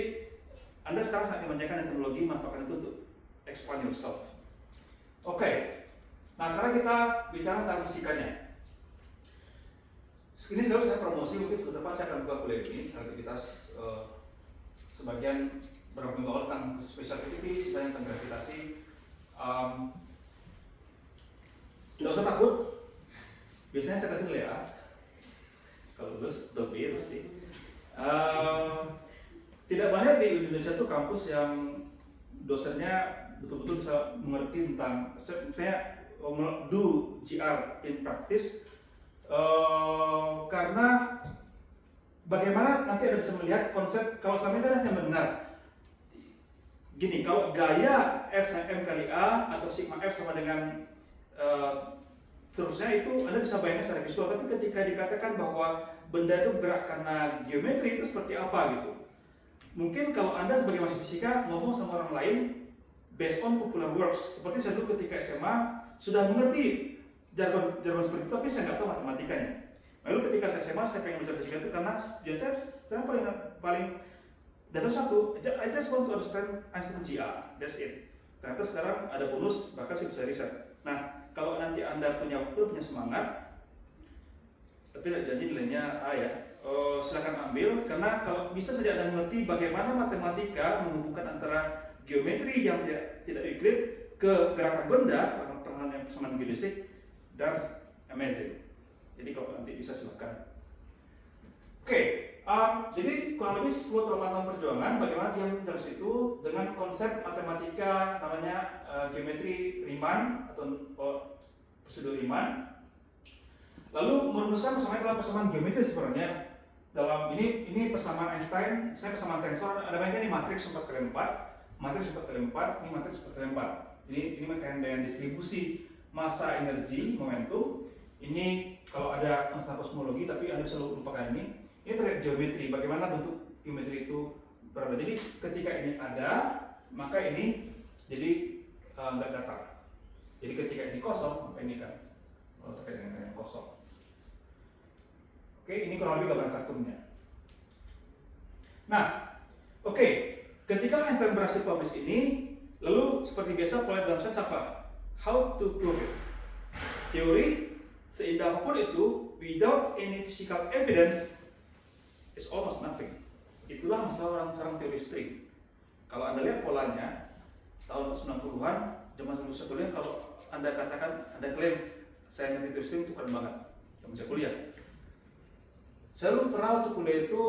Anda sekarang saat dimanjakan teknologi, manfaatkan itu untuk expand yourself. Oke. Nah sekarang kita bicara tentang fisikanya. Ini sekarang saya promosi, mungkin suatu depan saya akan buka kuliah ini, aktivitas sebagian beberapa minggu awal tentang special activity, sisanya tentang gravitasi. Tidak usah takut, biasanya saya kasih Lea. Kalau lulus, dobir sih. Tidak banyak di Indonesia tuh kampus yang dosennya betul-betul bisa mengerti tentang, saya do GR in practice, karena bagaimana nanti Anda bisa melihat konsep. Kalau selama ini kan hanya mendengar gini, kalau gaya F sama M kali A atau sigma F sama dengan seterusnya itu Anda bisa bayangkan secara visual, tapi ketika dikatakan bahwa benda itu bergerak karena geometri itu seperti apa gitu. Mungkin kalau Anda sebagai mahasiswa fisika ngomong sama orang lain based on popular works, seperti saya dulu ketika SMA sudah mengerti jargon seperti itu, tapi saya nggak tahu matematikanya. Lalu ketika saya SMA, saya pengen belajar fisika itu karena saya paling dasar satu, I just want to understand Einstein GR, that's it. Ternyata sekarang ada bonus, bahkan saya bisa riset. Nah, kalau nanti Anda punya waktu, punya semangat, tapi tidak janji nilainya A ya, silakan ambil, karena kalau bisa saja Anda mengerti bagaimana matematika menghubungkan antara geometri yang tidak Euclid ke gerakan benda, perangkat yang persamaan geodesik, that's amazing. Jadi kalau nanti bisa silakan. Oke, jadi kurang lebih 10-8 tahun perjuangan bagaimana dia menjelas itu dengan konsep matematika namanya geometri Riemann atau prosedur Riemann. Lalu merumuskan persamaan dalam persamaan geometri sebenarnya. Dalam ini persamaan Einstein, saya persamaan tensor, ada banyak ini matriks 4x4, matriks 4x4, ini matriks 4x4. Ini berkaitan dengan distribusi massa, energi, momentum. Ini kalau ada konstan kosmologi, tapi Anda bisa lupakan ini. Ini terkait geometri, bagaimana bentuk geometri itu berada. Jadi ketika ini ada, maka ini jadi nggak datar. Jadi ketika ini kosong, maka ini kan terkait dengan yang kosong. Oke, ini kurang lebih gambaran kartunnya. Nah, oke, ketika Einstein berhasil publish ini, lalu seperti biasa pola dalam sains apa? How to prove it? Teori, seindah apapun itu, without any physical evidence, is almost nothing. Itulah masalah orang teori string. Kalau Anda lihat polanya, tahun 90-an, zaman lulus kuliah, kalau Anda katakan, Anda klaim, saya ngerti teori string itu keren banget, zaman saya kuliah. Saya dulu pernah waktu kuliah itu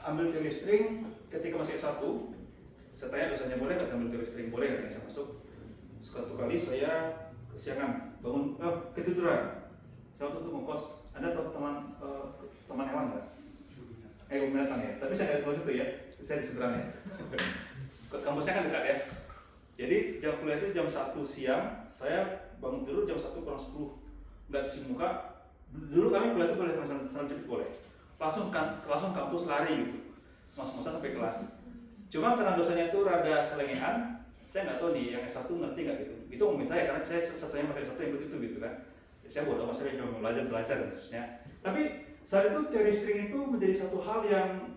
ambil teori string ketika masih S1. Saya tanya dosennya, boleh nggak saya ambil teori string? Boleh nggak saya masuk? Suatu kali saya kesiangan, bangun, ketiduran. Saya waktu itu ngekos, Anda tahu teman hewan nggak? Binatang ya, tapi saya nggak di situ ya, saya di seberangnya. Kampusnya kan dekat ya. Jadi jam kuliah itu jam 1 siang, saya bangun tidur jam 1 kurang 10, nggak cuci muka. Dulu kami kuliah itu boleh masalah jepit boleh, langsung kampus lari gitu, masa sampai kelas. Cuma karena dosennya itu rada selengean, saya nggak tahu nih yang S1 ngerti nggak gitu. Itu umum saya karena saya satunya pakai S1 yang begitu gitu kan. Ya, saya bodoh, maksudnya cuma belajar khususnya. Tapi saat itu teori string itu menjadi satu hal yang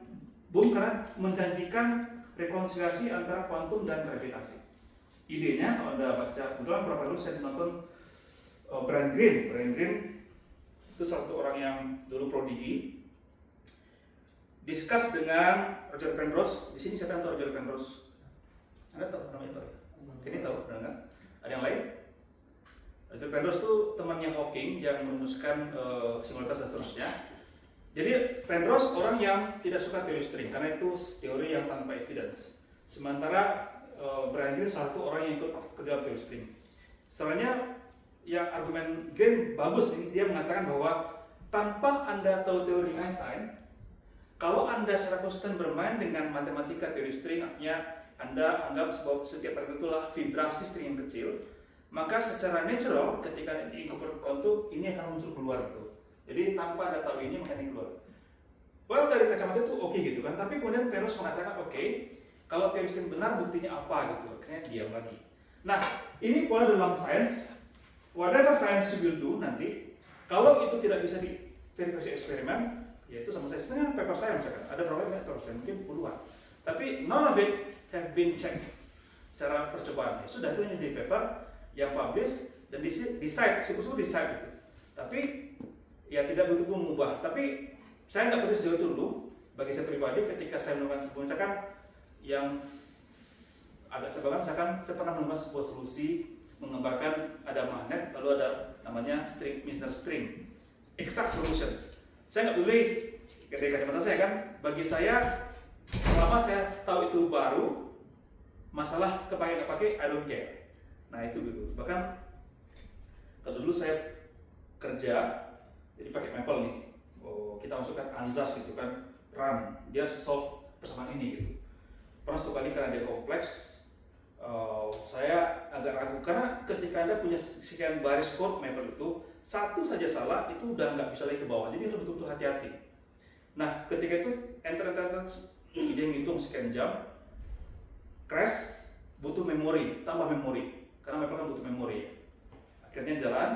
boom karena menjanjikan rekonsiliasi antara kuantum dan gravitasi. Idenya kalau Anda baca, kebetulan beberapa dulu saya nonton Brian Greene itu satu orang yang dulu prodigi, discuss dengan Roger Penrose. Di sini siapa yang tahu Roger Penrose? Anda tahu namanya tahu? Ini tahu, benar nggak? Ada yang lain? Roger Penrose itu temannya Hawking yang merumuskan singularitas dan seterusnya. Jadi Penrose orang yang tidak suka teori string karena itu teori yang tanpa evidence. Sementara Brian Greene satu orang yang ikut ke dalam teori string. Sebenarnya yang argumen Greene bagus ini, dia mengatakan bahwa tanpa Anda tahu teori Einstein, kalau Anda secara konsisten bermain dengan matematika teori string, artinya Anda anggap bahwa setiap partikel itulah vibrasi string yang kecil, maka secara natural ketika diincorporate kuantum ini akan muncul keluar gitu. Jadi tanpa Anda tahu ini maka ini keluar. Well, dari kacamata itu oke gitu kan, tapi kemudian Penrose mengatakan oke, kalau teori string benar buktinya apa gitu, akhirnya diam lagi. Nah, ini pola dalam sains. Whatever science you will do nanti, kalau itu tidak bisa diverifikasi eksperimen, yaitu sama saya sebenarnya paper saya misalkan, ada berapa banyak paper saya, mungkin puluhan. Tapi none of it have been checked secara percobaan. Ya, sudah itu hanya di paper yang publish dan decide, suku-suku decide itu. Tapi ya tidak begitu mengubah. Tapi saya nggak perlu sejauh itu dulu. Bagi saya pribadi, ketika saya menemukan sebuah misalkan yang agak sebagian, misalkan saya pernah menemukan sebuah solusi menggambarkan ada magnet lalu ada namanya string, Misner string, exact solution. Saya nggak peduli dari kacamata saya kan, bagi saya selama saya tahu itu baru, masalah kepakai nggak pakai I don't care. Nah itu gitu. Bahkan kalau dulu saya kerja jadi pakai Maple nih, kita masukkan ANSYS gitu kan, run, dia solve persamaan ini gitu. Pernah satu kali karena dia kompleks, saya agak ragu karena ketika Anda punya sekian baris code Maple itu, satu saja salah itu udah nggak bisa lagi ke bawah, jadi harus betul-betul hati-hati. Nah ketika itu enter dia ngitung sekian jam, crash, butuh memori, tambah memori karena Maple kan butuh memori. Akhirnya jalan,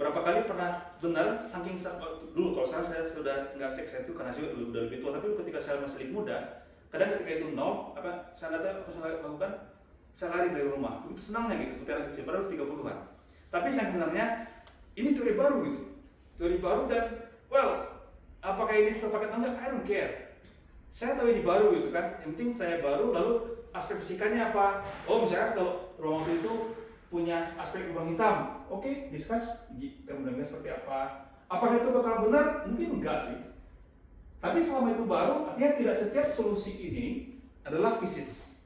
berapa kali pernah benar, saking dulu kalau saya sudah nggak seks itu karena juga udah lebih tua, tapi ketika saya masih muda, kadang ketika itu nol, saya lakukan, saya lari dari rumah, begitu senangnya gitu, seperti anak kecil, baru 30-an. Tapi saya sebenarnya, ini teori baru gitu, teori baru dan, well, apakah ini terpakai atau enggak, I don't care. Saya tahu ini baru gitu kan, yang penting saya baru, lalu aspek fisikanya apa? Oh misalnya kalau ruang waktu itu punya aspek lubang hitam, oke, discuss, kemudian seperti apa? Apakah itu bakal benar? Mungkin enggak sih. Tapi selama itu baru, artinya tidak setiap solusi ini adalah fisis.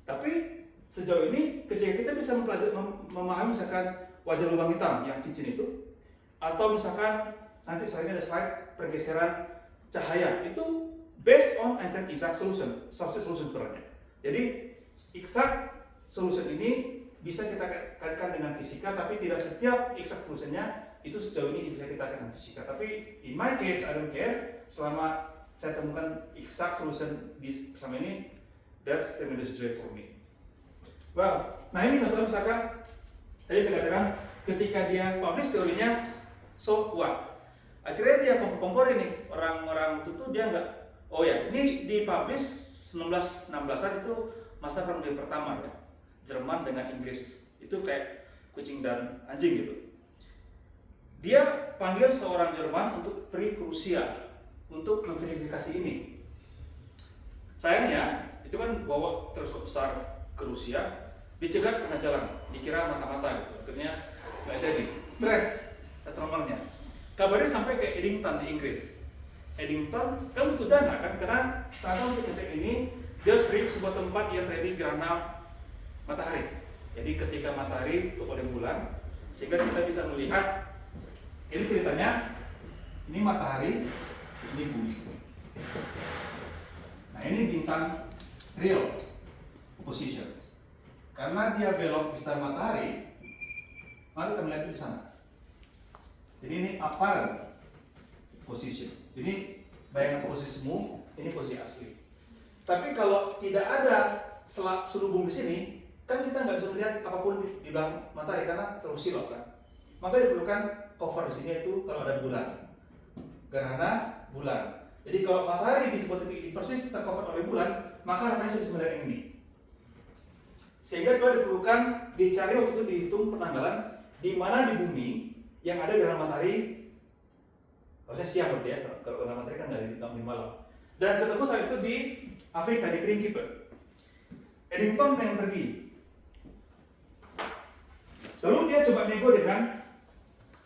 Tapi sejauh ini ketika kita bisa memahami misalkan wajah lubang hitam yang cincin itu, atau misalkan nanti selanjutnya ada slide pergeseran cahaya, itu based on Einstein exact solution, subset solution sebenarnya. Jadi exact solution ini bisa kita kaitkan dengan fisika, tapi tidak setiap exact solutionnya itu sejauh ini bisa kita kaitkan dengan fisika. Tapi in my case I don't care, selama saya temukan exact solution di bersama ini, that's tremendous joy for me. Well, nah ini contoh misalkan tadi saya katakan ketika dia publish teorinya, so what? Akhirnya dia kompor ini orang-orang itu tuh dia nggak, oh ya ini di publish 1916an itu masa perang dunia pertama ya, Jerman dengan Inggris, itu kayak kucing dan anjing gitu. Dia panggil seorang Jerman untuk pergi ke Rusia untuk memverifikasi ini. Sayangnya itu kan bawa teleskop besar ke Rusia, dicegat tengah jalan, dikira mata-mata gitu. Akhirnya nggak jadi, stres astronomernya. Kabarnya sampai ke Eddington di Inggris. Eddington kan butuh dana kan, karena ternyata untuk ngecek ini dia harus pergi ke sebuah tempat yang terjadi gerhana matahari. Jadi ketika matahari tutup oleh bulan, sehingga kita bisa melihat, ini ceritanya, ini matahari, ini bumi. Nah ini bintang real position. karena dia belok di sekitar matahari, maka kita melihat di sana. Jadi ini apparent position. Jadi bayangan posisimu, ini posisi asli. Tapi kalau tidak ada selubung di sini, kan kita nggak bisa melihat apapun di belakang matahari karena terlalu silap kan. Maka diperlukan cover di sini itu kalau ada bulan, gerhana bulan. Jadi kalau matahari di sebuah titik persis tercover oleh bulan, maka harapannya bisa melihat yang ini. Sehingga itu diperlukan dicari waktu itu dihitung penanggalan di mana di bumi yang ada gerhana matahari. Harusnya siang berarti ya, kalau gerhana matahari kan nggak di malam. Dan ketemu saat itu di Afrika, di Principe. Eddington pengen pergi. Lalu dia coba nego dengan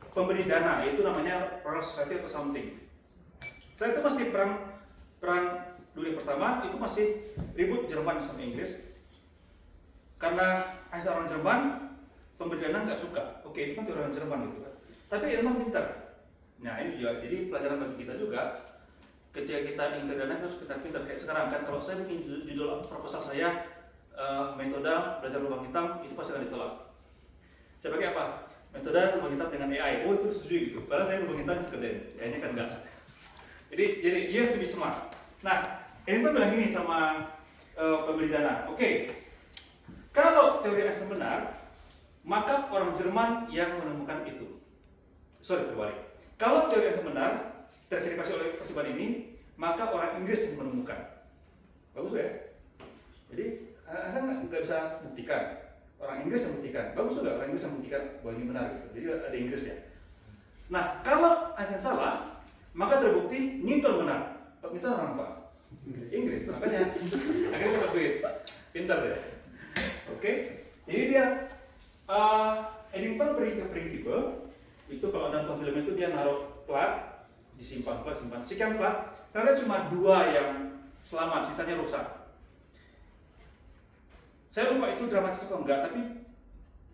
pemberi dana, itu namanya Royal Society atau something. Saat itu masih perang dunia pertama, itu masih ribut Jerman sama Inggris. Karena asal orang Jerman, pemberi dana nggak suka. Oke, itu kan orang Jerman gitu kan. Tapi memang pintar. Nah ini juga jadi pelajaran bagi kita juga. Ketika kita ingin cari dana harus kita pintar. Kayak sekarang kan, kalau saya bikin judul proposal saya metode belajar lubang hitam, itu pasti akan ditolak. Saya pakai apa? Metode lubang hitam dengan AI. Oh itu setuju gitu. Padahal saya lubang hitam sekedar, AI-nya kan enggak. Jadi you have to be smart. Nah, ini tuh bilang gini sama pemberi dana. Oke, kalau teori Einstein benar, maka orang Jerman yang menemukan itu. Sorry, berbalik. Kalau teori Einstein benar, terverifikasi oleh percobaan ini, maka orang Inggris yang menemukan. Bagus ya? Jadi Einstein nggak bisa buktikan. Orang Inggris yang buktikan. Bagus juga orang Inggris yang buktikan bahwa ini benar. Gitu. Jadi ada Inggris ya. Nah, kalau Einstein salah, maka terbukti Newton benar. Newton orang apa? Inggris. Makanya akhirnya dapat duit. Pintar ya. Oke. Jadi dia Eddington pergi ke Principe. Itu kalau nonton film itu dia naruh plat, disimpan plat, simpan sekian plat. Karena cuma 2 yang selamat, sisanya rusak. Saya lupa itu dramatis atau enggak, tapi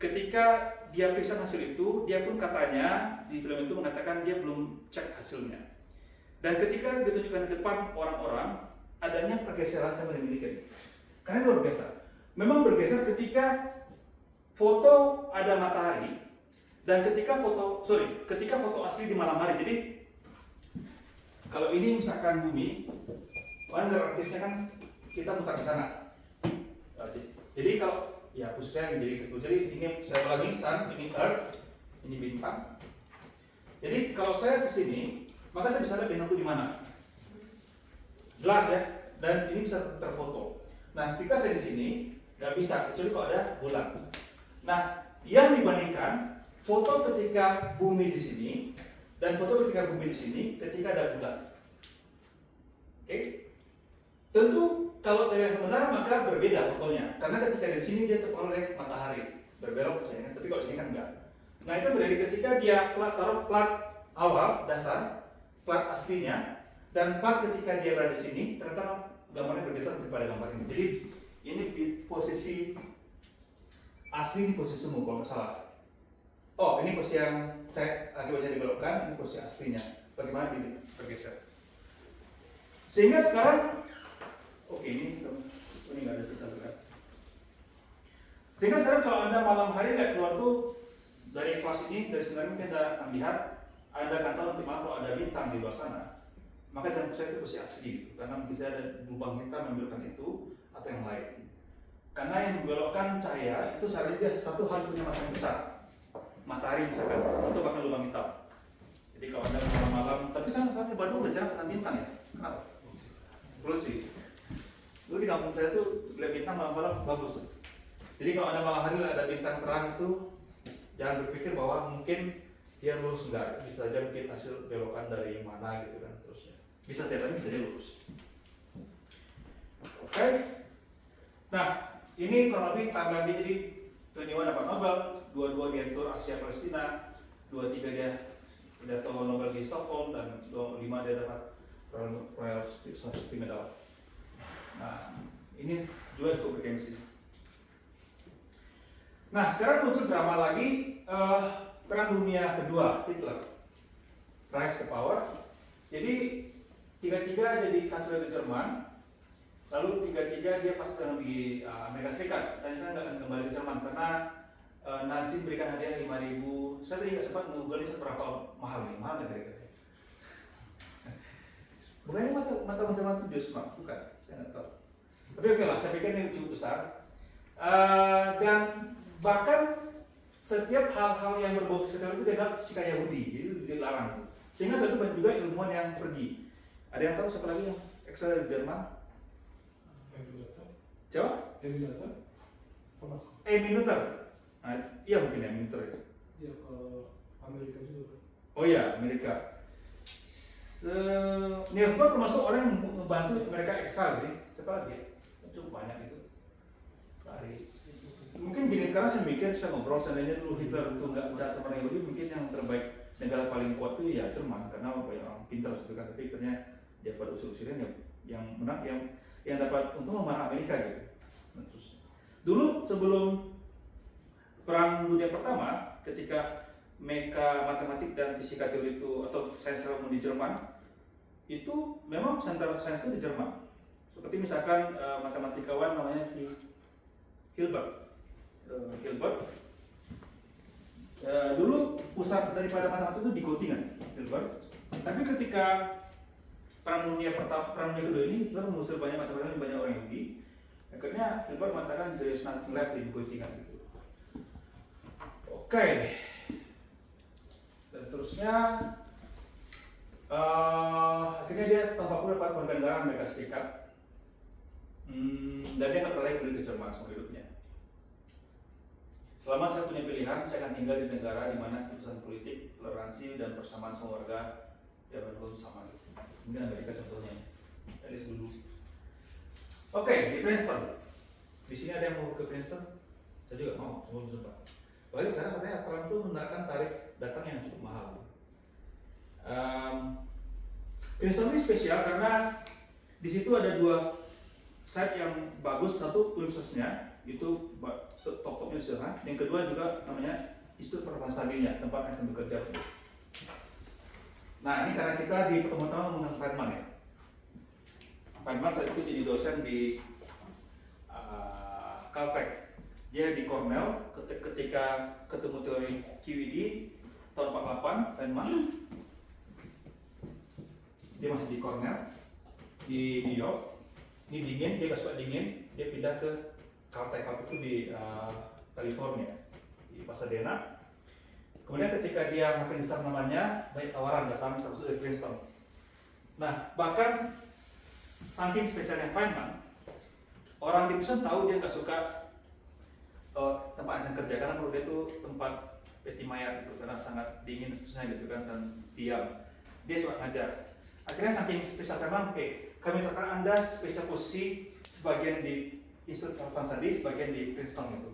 ketika dia periksa hasil itu, dia pun katanya di film itu mengatakan dia belum cek hasilnya. Dan ketika ditunjukkan di depan orang-orang, adanya pergeseran sama dimiliki. Karena luar biasa. Memang bergeser ketika foto ada matahari dan ketika foto asli di malam hari. Jadi kalau ini misalkan bumi, warna aktifnya kan kita mutar ke sana. Jadi kalau ya khususnya jadi ini saya ulangi sun, ini earth, ini bintang. Jadi kalau saya ke sini, maka saya bisa lihat bintang itu di mana. Jelas ya, dan ini bisa terfoto. Nah, ketika saya di sini nggak bisa kecuali kalau ada bulan. Nah, yang dibandingkan foto ketika bumi di sini dan foto ketika bumi di sini ketika ada bulan. Oke? Tentu kalau teori yang benar maka berbeda fotonya karena ketika di sini dia terpengaruh oleh matahari berbelok cahayanya, tapi kalau di sini kan enggak. Nah itu terjadi ketika dia taruh plat awal dasar, plat aslinya, dan plat ketika dia berada di sini ternyata gambarnya bergeser daripada gambar ini. Jadi ini di posisi asli, di posisi semu kalau nggak salah. Oh ini posisi yang saya akibatnya dibelokkan, ini posisi aslinya. Bagaimana ini bergeser? Sehingga sekarang oke, ini nggak ada sertifikat. Sehingga sekarang kalau Anda malam hari lihat keluar tuh dari kelas ini, dari sebenarnya mungkin Anda akan lihat, Anda akan tahu nanti malam kalau ada bintang di luar sana, maka jangan percaya itu pasti asli gitu. Karena mungkin saya ada lubang hitam yang membelokkan itu atau yang lain. Karena yang membelokkan cahaya itu saat dia satu hal punya masa yang besar, matahari misalkan, atau bahkan lubang hitam. Jadi kalau Anda malam-malam, tapi saya di Bandung udah jarang ketemu bintang ya. Kenapa? Belum sih. Dulu di kampung saya tuh lihat bintang malam-malam bagus. Jadi kalau ada malam hari ada bintang terang itu jangan berpikir bahwa mungkin dia lurus, enggak. Bisa saja mungkin hasil belokan dari mana gitu kan seterusnya. Bisa saja tapi bisa dia lurus. Oke. Nah ini kurang lebih timeline dia. Jadi 21 dapat Nobel, 22 dia tur Asia Palestina, 23 dia pidato Nobel di Stockholm, dan 25 dia dapat Royal Society Medal. Nah, ini juga cukup bergengsi. Nah, sekarang muncul drama lagi Perang Dunia Kedua, Hitler, rise to power. Jadi tiga-tiga jadi kanselir Jerman. Lalu 33 dia pas sedang di Amerika Serikat dan kita nggak akan kembali ke Jerman karena Nazi berikan hadiah 5.000. Saya tadi nggak sempat mengugali seberapa mahal nih, mahal nggak kira-kira? Bukannya mata Jerman itu Deutschmark, bukan? Saya nggak tahu. Tapi oke lah, saya pikir ini cukup besar. Dan bahkan setiap hal-hal yang berbau sekitar itu dianggap sikap Yahudi, jadi dilarang. Sehingga satu banyak juga ilmuwan yang pergi. Ada yang tahu siapa lagi yang ekstra dari Jerman? Coba? Thomas. Minuter. Nah, iya mungkin ya Minuter ya. Iya ke Amerika juga. Oh iya, Amerika. Niels Bohr termasuk orang yang membantu mereka ekstra sih. Siapa lagi ya? Cukup banyak itu. Mungkin gini, karena saya mikir, saya ngobrol seandainya dulu Hitler itu nggak jahat sama orang Yahudi, mungkin yang terbaik negara paling kuat itu ya Jerman, karena banyak orang pintar gitu kan. Tapi akhirnya dia pada usul-usulnya yang menang, yang dapat untung sama Amerika gitu. Nah, terus dulu sebelum Perang Dunia Pertama, ketika meka matematik dan fisika teori itu atau sains ilmu di Jerman, itu memang center sains itu di Jerman. Seperti misalkan matematikawan namanya si Hilbert. Dulu pusat daripada matematik itu di Göttingen, Hilbert. Tapi ketika Perang Dunia Kedua ini, Hitler mengusir banyak matematika dan banyak orang Yahudi. Akhirnya Hilbert mengatakan there is nothing left in Göttingen gitu. Oke. Dan terusnya akhirnya dia tanpa perlu dapat warga negara Amerika Serikat. Dan dia nggak pernah kembali ke Jerman seumur hidupnya. Selama saya punya pilihan, saya akan tinggal di negara di mana keputusan politik, toleransi, dan persamaan semua warga yang menurut sama. Mungkin Amerika contohnya, at least dulu. Oke, di Princeton. Di sini ada yang mau ke Princeton? Saya juga mau, belum sempat. Apalagi sekarang katanya Trump tuh menerapkan tarif datang yang cukup mahal. Princeton ini spesial karena di situ ada dua site yang bagus. Satu universitasnya itu top-topnya di sana. Yang kedua juga namanya Institut Pertanian, tempat Einstein bekerja. Nah ini karena kita di pertemuan mengenai Feynman ya. Feynman saat itu jadi dosen di Caltech. Dia di Cornell ketika ketemu teori QED tahun 48, Feynman. Dia masih di Cornell di New York. Ini dingin, dia gak suka dingin, dia pindah ke Caltech itu di California, di Pasadena. Kemudian ketika dia makin besar namanya, banyak tawaran datang terus dari Princeton. Nah, bahkan saking spesialnya Feynman, orang di Princeton tahu dia nggak suka tempat Einstein kerja karena menurut dia itu tempat peti mayat gitu, karena sangat dingin susah gitu kan dan diam. Dia suka ngajar. Akhirnya saking spesial Feynman, oke, kami tekan Anda spesial posisi sebagian di Institut Pertanian tadi, sebagian di Princeton gitu.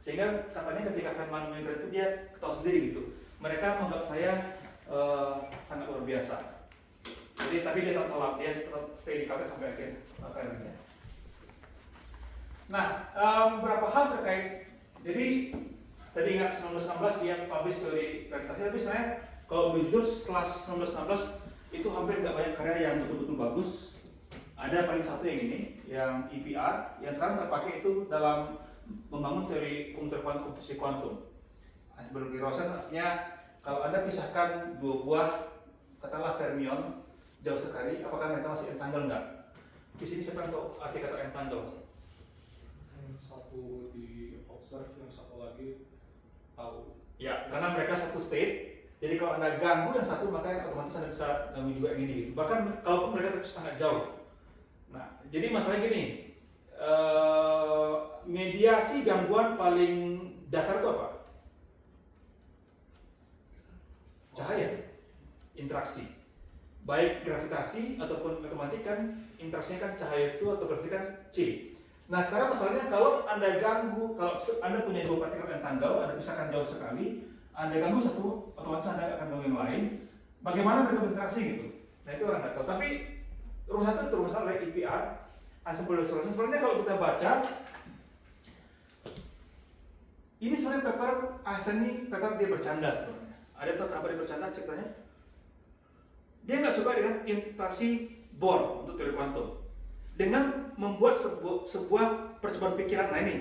Sehingga katanya ketika Feynman meninggal itu dia ketawa sendiri gitu. Mereka menganggap saya sangat luar biasa. Jadi tapi dia tetap tolak, dia tetap stay di Caltech sampai akhir karirnya. Nah, beberapa hal terkait. Jadi tadi ingat 1916 dia publish teori gravitasi, tapi saya kalau jujur setelah 1916 itu hampir nggak banyak karya yang betul-betul bagus. Ada paling satu yang ini, yang EPR, yang sekarang terpakai itu dalam membangun teori komputasi kuantum. Sebagai Rosen artinya kalau Anda pisahkan dua buah katakanlah fermion jauh sekali, apakah mereka masih entangle nggak? Di sini saya tahu arti kata entangle. Yang satu di observe, yang satu lagi tahu. Ya, karena mereka satu state. Jadi kalau Anda ganggu yang satu, maka otomatis Anda bisa ganggu juga yang ini gitu. Bahkan kalau mereka sangat jauh. Nah, jadi masalahnya gini, mediasi gangguan paling dasar itu apa? Cahaya, interaksi. Baik gravitasi ataupun matematik kan interaksinya kan cahaya itu atau gravitasi kan C. Nah sekarang masalahnya kalau Anda ganggu, kalau Anda punya dua partikel entangle, Anda pisahkan jauh sekali, Anda ganggu satu, otomatis Anda akan ganggu yang lain. Bagaimana mereka berinteraksi gitu? Nah itu orang nggak tahu. Tapi rumus itu terus oleh EPR. Sebenarnya kalau kita baca, ini sebenarnya paper Einstein ini paper dia bercanda sebenarnya. Ada tahu kenapa dia bercanda ceritanya? Dia nggak suka dengan interaksi Bohr untuk teori kuantum. Dengan membuat sebuah percobaan pikiran. Nah ini,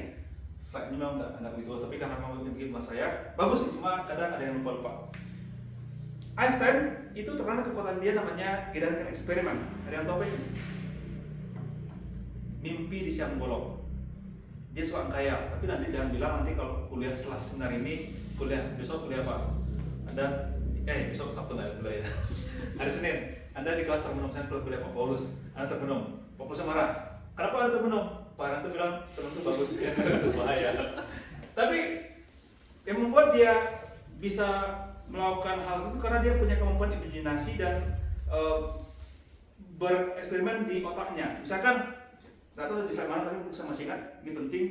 slide ini memang nggak begitu, tapi karena memang bikin buat saya bagus sih, cuma kadang ada yang lupa. Einstein itu terkenal kekuatan dia namanya Gedanken eksperimen. Ada yang tahu apa ini? Mimpi di siang bolong. Dia suka kaya, tapi nanti jangan bilang nanti kalau kuliah setelah seminar ini, besok kuliah apa? Besok Sabtu nggak ada kuliah ya. Hari Senin, Anda di kelas termenung, saya kuliah Pak Paulus, Anda termenung, Pak Paulus marah. Kenapa Anda termenung? Pak Ranto bilang temen itu bagus, itu bahaya. Tapi yang membuat dia bisa melakukan hal itu karena dia punya kemampuan imajinasi dan bereksperimen di otaknya. Misalkan, nggak tahu di mana tapi saya masih ingat, ini penting.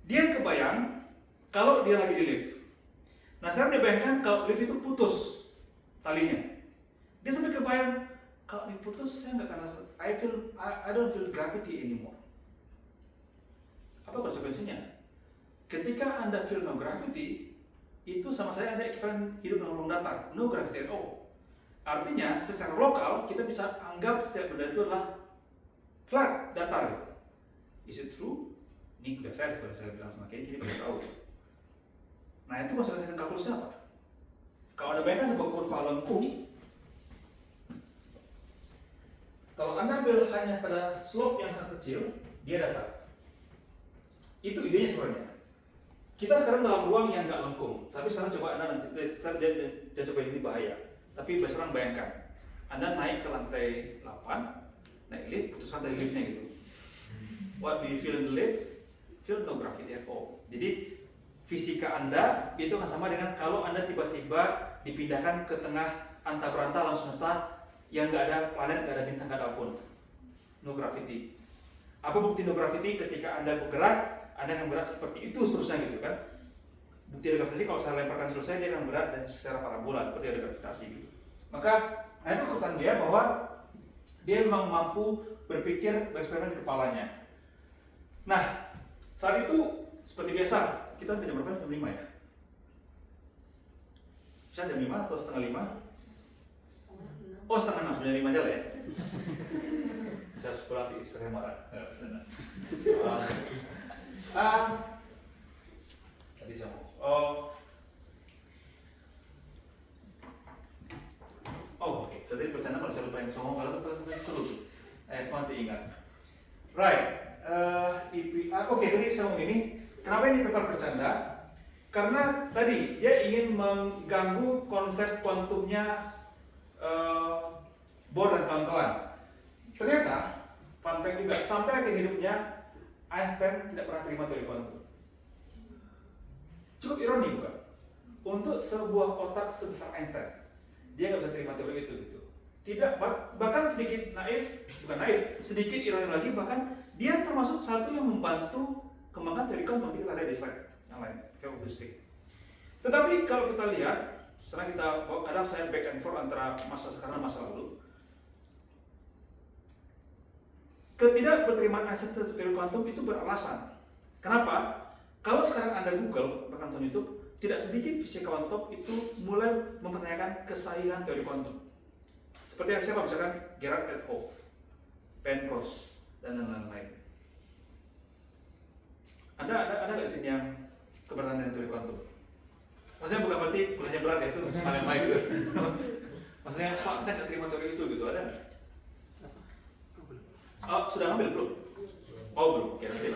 Dia kebayang kalau dia lagi di lift. Nah sekarang dia bayangkan kalau lift itu putus talinya. Dia sampai kebayang kalau diputus saya nggak akan rasa. I don't feel gravity anymore. Apa konsekuensinya? Ketika Anda feel no gravity, itu sama saya Anda equivalent hidup dalam ruang datar, no gravity at all. Artinya secara lokal kita bisa anggap setiap benda itu adalah flat, datar gitu. Is it true? Ini udah saya bilang sama Kenny, kita belum tahu. Nah itu konsekuensi kalkulusnya apa? Kalau Anda bayangkan sebuah kurva lengkung, kalau Anda ambil hanya pada slope yang sangat kecil, dia datar. Itu idenya sebenarnya. Kita sekarang dalam ruang yang nggak lengkung, tapi sekarang coba Anda nanti, dia coba ini bahaya. Tapi sekarang bayangkan, Anda naik ke lantai 8, naik lift, putus rantai liftnya gitu. What do you feel in the lift? Feel no gravity at all. Jadi fisika Anda itu akan sama dengan kalau Anda tiba-tiba dipindahkan ke tengah antah-berantah alam semesta yang nggak ada planet, nggak ada bintang, nggak ada apapun. No gravity. Apa bukti no gravity? Ketika Anda bergerak, Anda akan bergerak seperti itu seterusnya gitu kan. Bukti ada gravitasi kalau saya lemparkan selesai dia akan berat dan secara parabola seperti ada gravitasi gitu. Maka itu kekuatan dia bahwa dia memang mampu berpikir bereksperimen di kepalanya. Nah, saat itu seperti biasa kita tidak berapa jam 5 ya? Bisa jam 5 atau setengah 5? Oh setengah 6, sudah 5 aja lah ya. Saya harus pulang di istri marah. Tadi saya oke. Tadi bercanda malah saya lupa yang songong kalau itu seru. Semua diingat. Right. Oke, tadi saya ngomong ini. Kenapa ini paper bercanda? Karena tadi dia ingin mengganggu konsep kuantumnya Bohr dan kawan-kawan. Ternyata, fun fact juga, sampai akhir hidupnya Einstein tidak pernah terima teori kuantum. Cukup ironi bukan? Untuk sebuah otak sebesar Einstein, dia nggak bisa terima teori itu gitu. Tidak, bahkan sedikit naif, bukan naif, sedikit ironi lagi, bahkan dia termasuk satu yang membantu kembangkan teori kuantum. Kita lihat di slide yang lain, filosofi. Tetapi kalau kita lihat, setelah kita kadang saya back and forth antara masa sekarang dan masa lalu. Ketidakberterimaan Einstein terhadap teori kuantum itu beralasan. Kenapa? Kalau sekarang Anda Google, bahkan nonton YouTube, tidak sedikit fisikawan top itu mulai mempertanyakan kesahihan teori kuantum. Seperti yang siapa? Misalkan Gerard et al., Penrose, dan lain-lain. Ada nggak di sini yang keberatan dengan teori kuantum? Maksudnya bukan berarti kuliahnya berat ya, itu hal yang baik gitu. Maksudnya, Pak, saya nggak terima teori itu gitu, ada nggak? Oh, sudah ngambil belum? Oh belum, oke nanti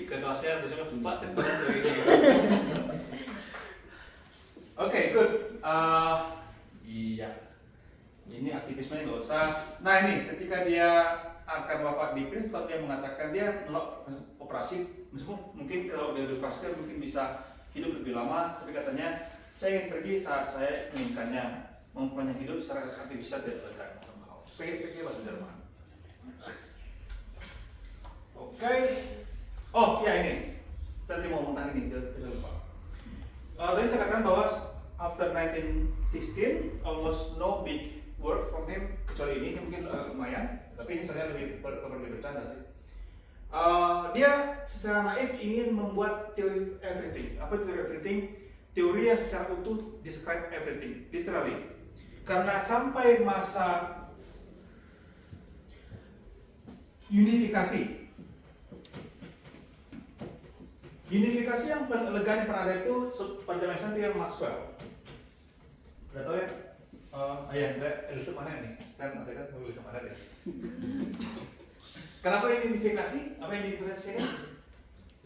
ke kelasnya besoknya jumpa saya teori itu. Oke, good. Iya, ini aktivismenya nggak usah. Nah ini, ketika dia akan wafat di Princeton, dia mengatakan dia menolak operasi. Meskipun mungkin kalau dia dioperasikan mungkin bisa hidup lebih lama, tapi katanya saya ingin pergi saat saya menginginkannya, mempunyai hidup secara artifisial dan elegan. PG bahasa Jerman. Oke. Oh ya ini, saya tadi mau ngomong ini, saya lupa. Tadi saya katakan bahwa after 1916, almost no big work from him, kecuali ini mungkin lumayan, tapi ini saya lebih bercanda sih. Dia secara naif ingin membuat teori everything. Apa teori everything? Teori yang secara utuh describe everything, literally. Karena sampai masa unifikasi. Unifikasi yang paling elegan yang pernah ada itu pada zaman itu yang Maxwell. Udah tau ya? Ya, Elizabeth mana nih? Kan ada kan Elizabeth mana deh. Kenapa ini unifikasi? Apa yang unifikasi ini?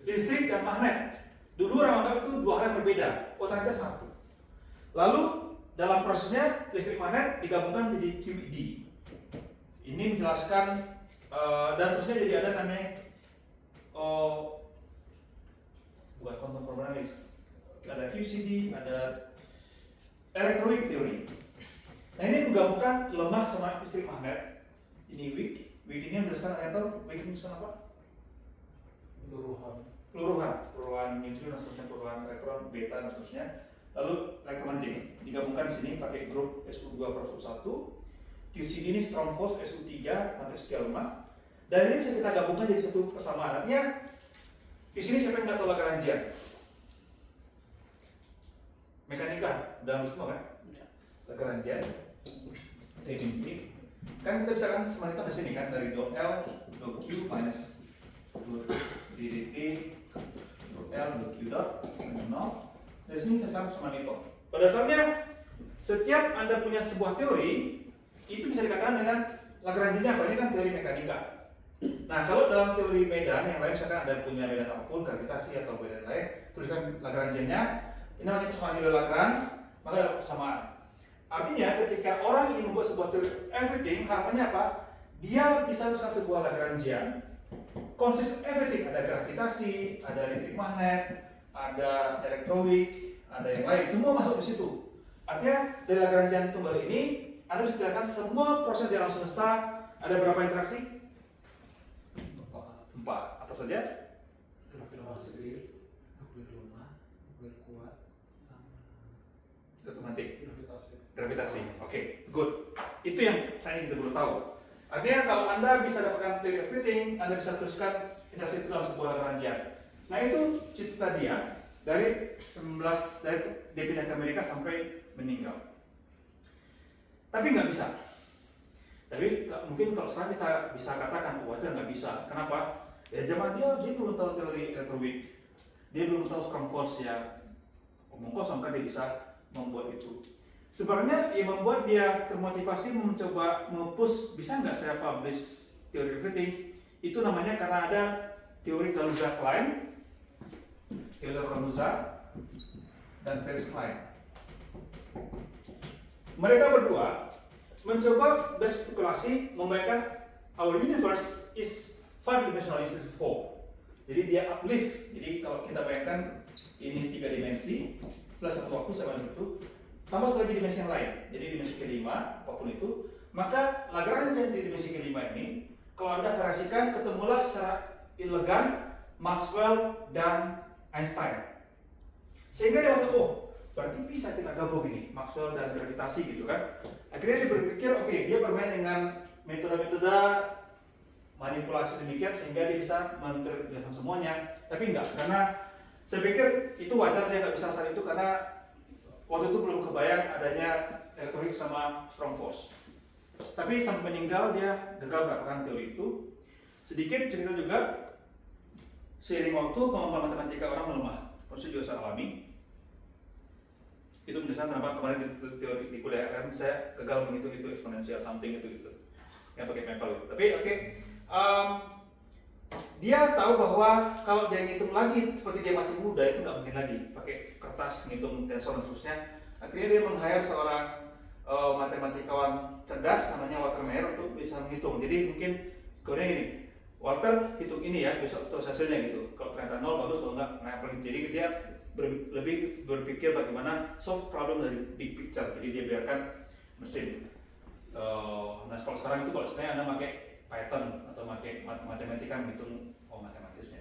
Listrik dan magnet. Dulu orang anggap itu dua hal yang berbeda. Oh ternyata satu. Lalu dalam prosesnya listrik magnet digabungkan menjadi QED. Ini menjelaskan dan seterusnya jadi ada namanya buat quantum chromodynamics. Ada QCD, ada electroweak theory. Nah ini menggabungkan lemah sama listrik magnet. Ini weak. Weak ini menjelaskan atom. Weak ini menjelaskan apa? Peluruhan neutron dan seterusnya, peluruhan elektron, beta dan seterusnya. Lalu elektromagnetik digabungkan di sini pakai grup SU2 per SU1. QCD ini strong force SU3 matris lemah. Dan ini bisa kita gabungkan jadi satu persamaan. Artinya di sini siapa yang nggak tahu Lagrangian? Mekanika, udah semua kan? Lagrangian, Leibniz. Kan kita bisa kan semua itu di sini kan dari dot L dot Q minus dot ddt dot L dot Q dot nol. Dari sini kita sama itu. Pada dasarnya setiap Anda punya sebuah teori itu bisa dikatakan dengan Lagrangian apa? Ini kan teori mekanika. Nah, kalau dalam teori medan yang lain misalkan Anda punya medan apapun, gravitasi atau medan lain, tuliskan Lagrangiannya. Ini namanya persamaan nilai Lagrange, maka ada persamaan. Artinya ketika orang ingin membuat sebuah teori everything, harapannya apa? Dia bisa menuliskan sebuah Lagrangian. Consist everything, ada gravitasi, ada listrik magnet, ada electroweak, ada yang lain, semua masuk di situ. Artinya dari Lagrangian tunggal ini, Anda bisa jelaskan semua proses di alam semesta. Ada berapa interaksi? 4. Apa saja? Gravitasi, nuklir lemah, nuklir kuat, sama Otomatik. gravitasi. Oke, good. Itu yang saya ingin kita perlu tahu. Artinya kalau Anda bisa dapatkan theory of everything, Anda bisa teruskan interaksi itu dalam sebuah Lagrangian. Nah itu cita dia dari dia pindah ke Amerika sampai meninggal. Tapi nggak bisa. Tapi mungkin kalau sekarang kita bisa katakan wajar nggak bisa. Kenapa? Ya zaman dia belum tahu teori electroweak, dia belum tahu strong force ya. Omong kosong kan dia bisa membuat itu. Sebenarnya yang membuat dia termotivasi mencoba mempush bisa nggak saya publish teori everything itu namanya karena ada teori Kaluza-Klein, Taylor Kaluza, dan Felix Klein. Mereka berdua mencoba berspekulasi membayangkan our universe is 5-dimensional instead of 4. Jadi dia uplift. Jadi kalau kita bayangkan ini 3 dimensi plus satu waktu sama itu, tambah satu lagi dimensi yang lain. Jadi dimensi kelima apapun itu, maka Lagrangian di dimensi kelima ini kalau Anda variasikan ketemulah secara elegan Maxwell dan Einstein. Sehingga dia merasa, oh berarti bisa kita gabung ini Maxwell dan gravitasi gitu kan. Akhirnya dia berpikir, oke, dia bermain dengan metode-metode manipulasi demikian sehingga dia bisa menjelaskan semuanya. Tapi enggak, karena saya pikir itu wajar dia nggak bisa saat itu karena waktu itu belum kebayang adanya electroweak sama strong force. Tapi sampai meninggal dia gagal mendapatkan teori itu. Sedikit cerita juga, seiring waktu kemampuan matematika orang melemah, proses juga saya alami. Itu menjelaskan kenapa kemarin di teori di kuliah kan saya gagal menghitung itu eksponensial something itu gitu, yang pakai Maple itu. Tapi oke. Dia tahu bahwa kalau dia ngitung lagi seperti dia masih muda itu nggak mungkin lagi pakai kertas ngitung tensor dan seterusnya. Akhirnya dia meng-hire seorang matematikawan cerdas namanya Walter Mayer untuk bisa menghitung. Jadi mungkin kemudian gini, Walter hitung ini ya, besok terus hasilnya gitu. Kalau ternyata 0 bagus, kalau nggak naik. Jadi dia lebih berpikir bagaimana solve problem dari big picture. Jadi dia biarkan mesin. Nah kalau sekarang itu kalau sebenarnya Anda pakai Python atau pakai matematika menghitung matematisnya.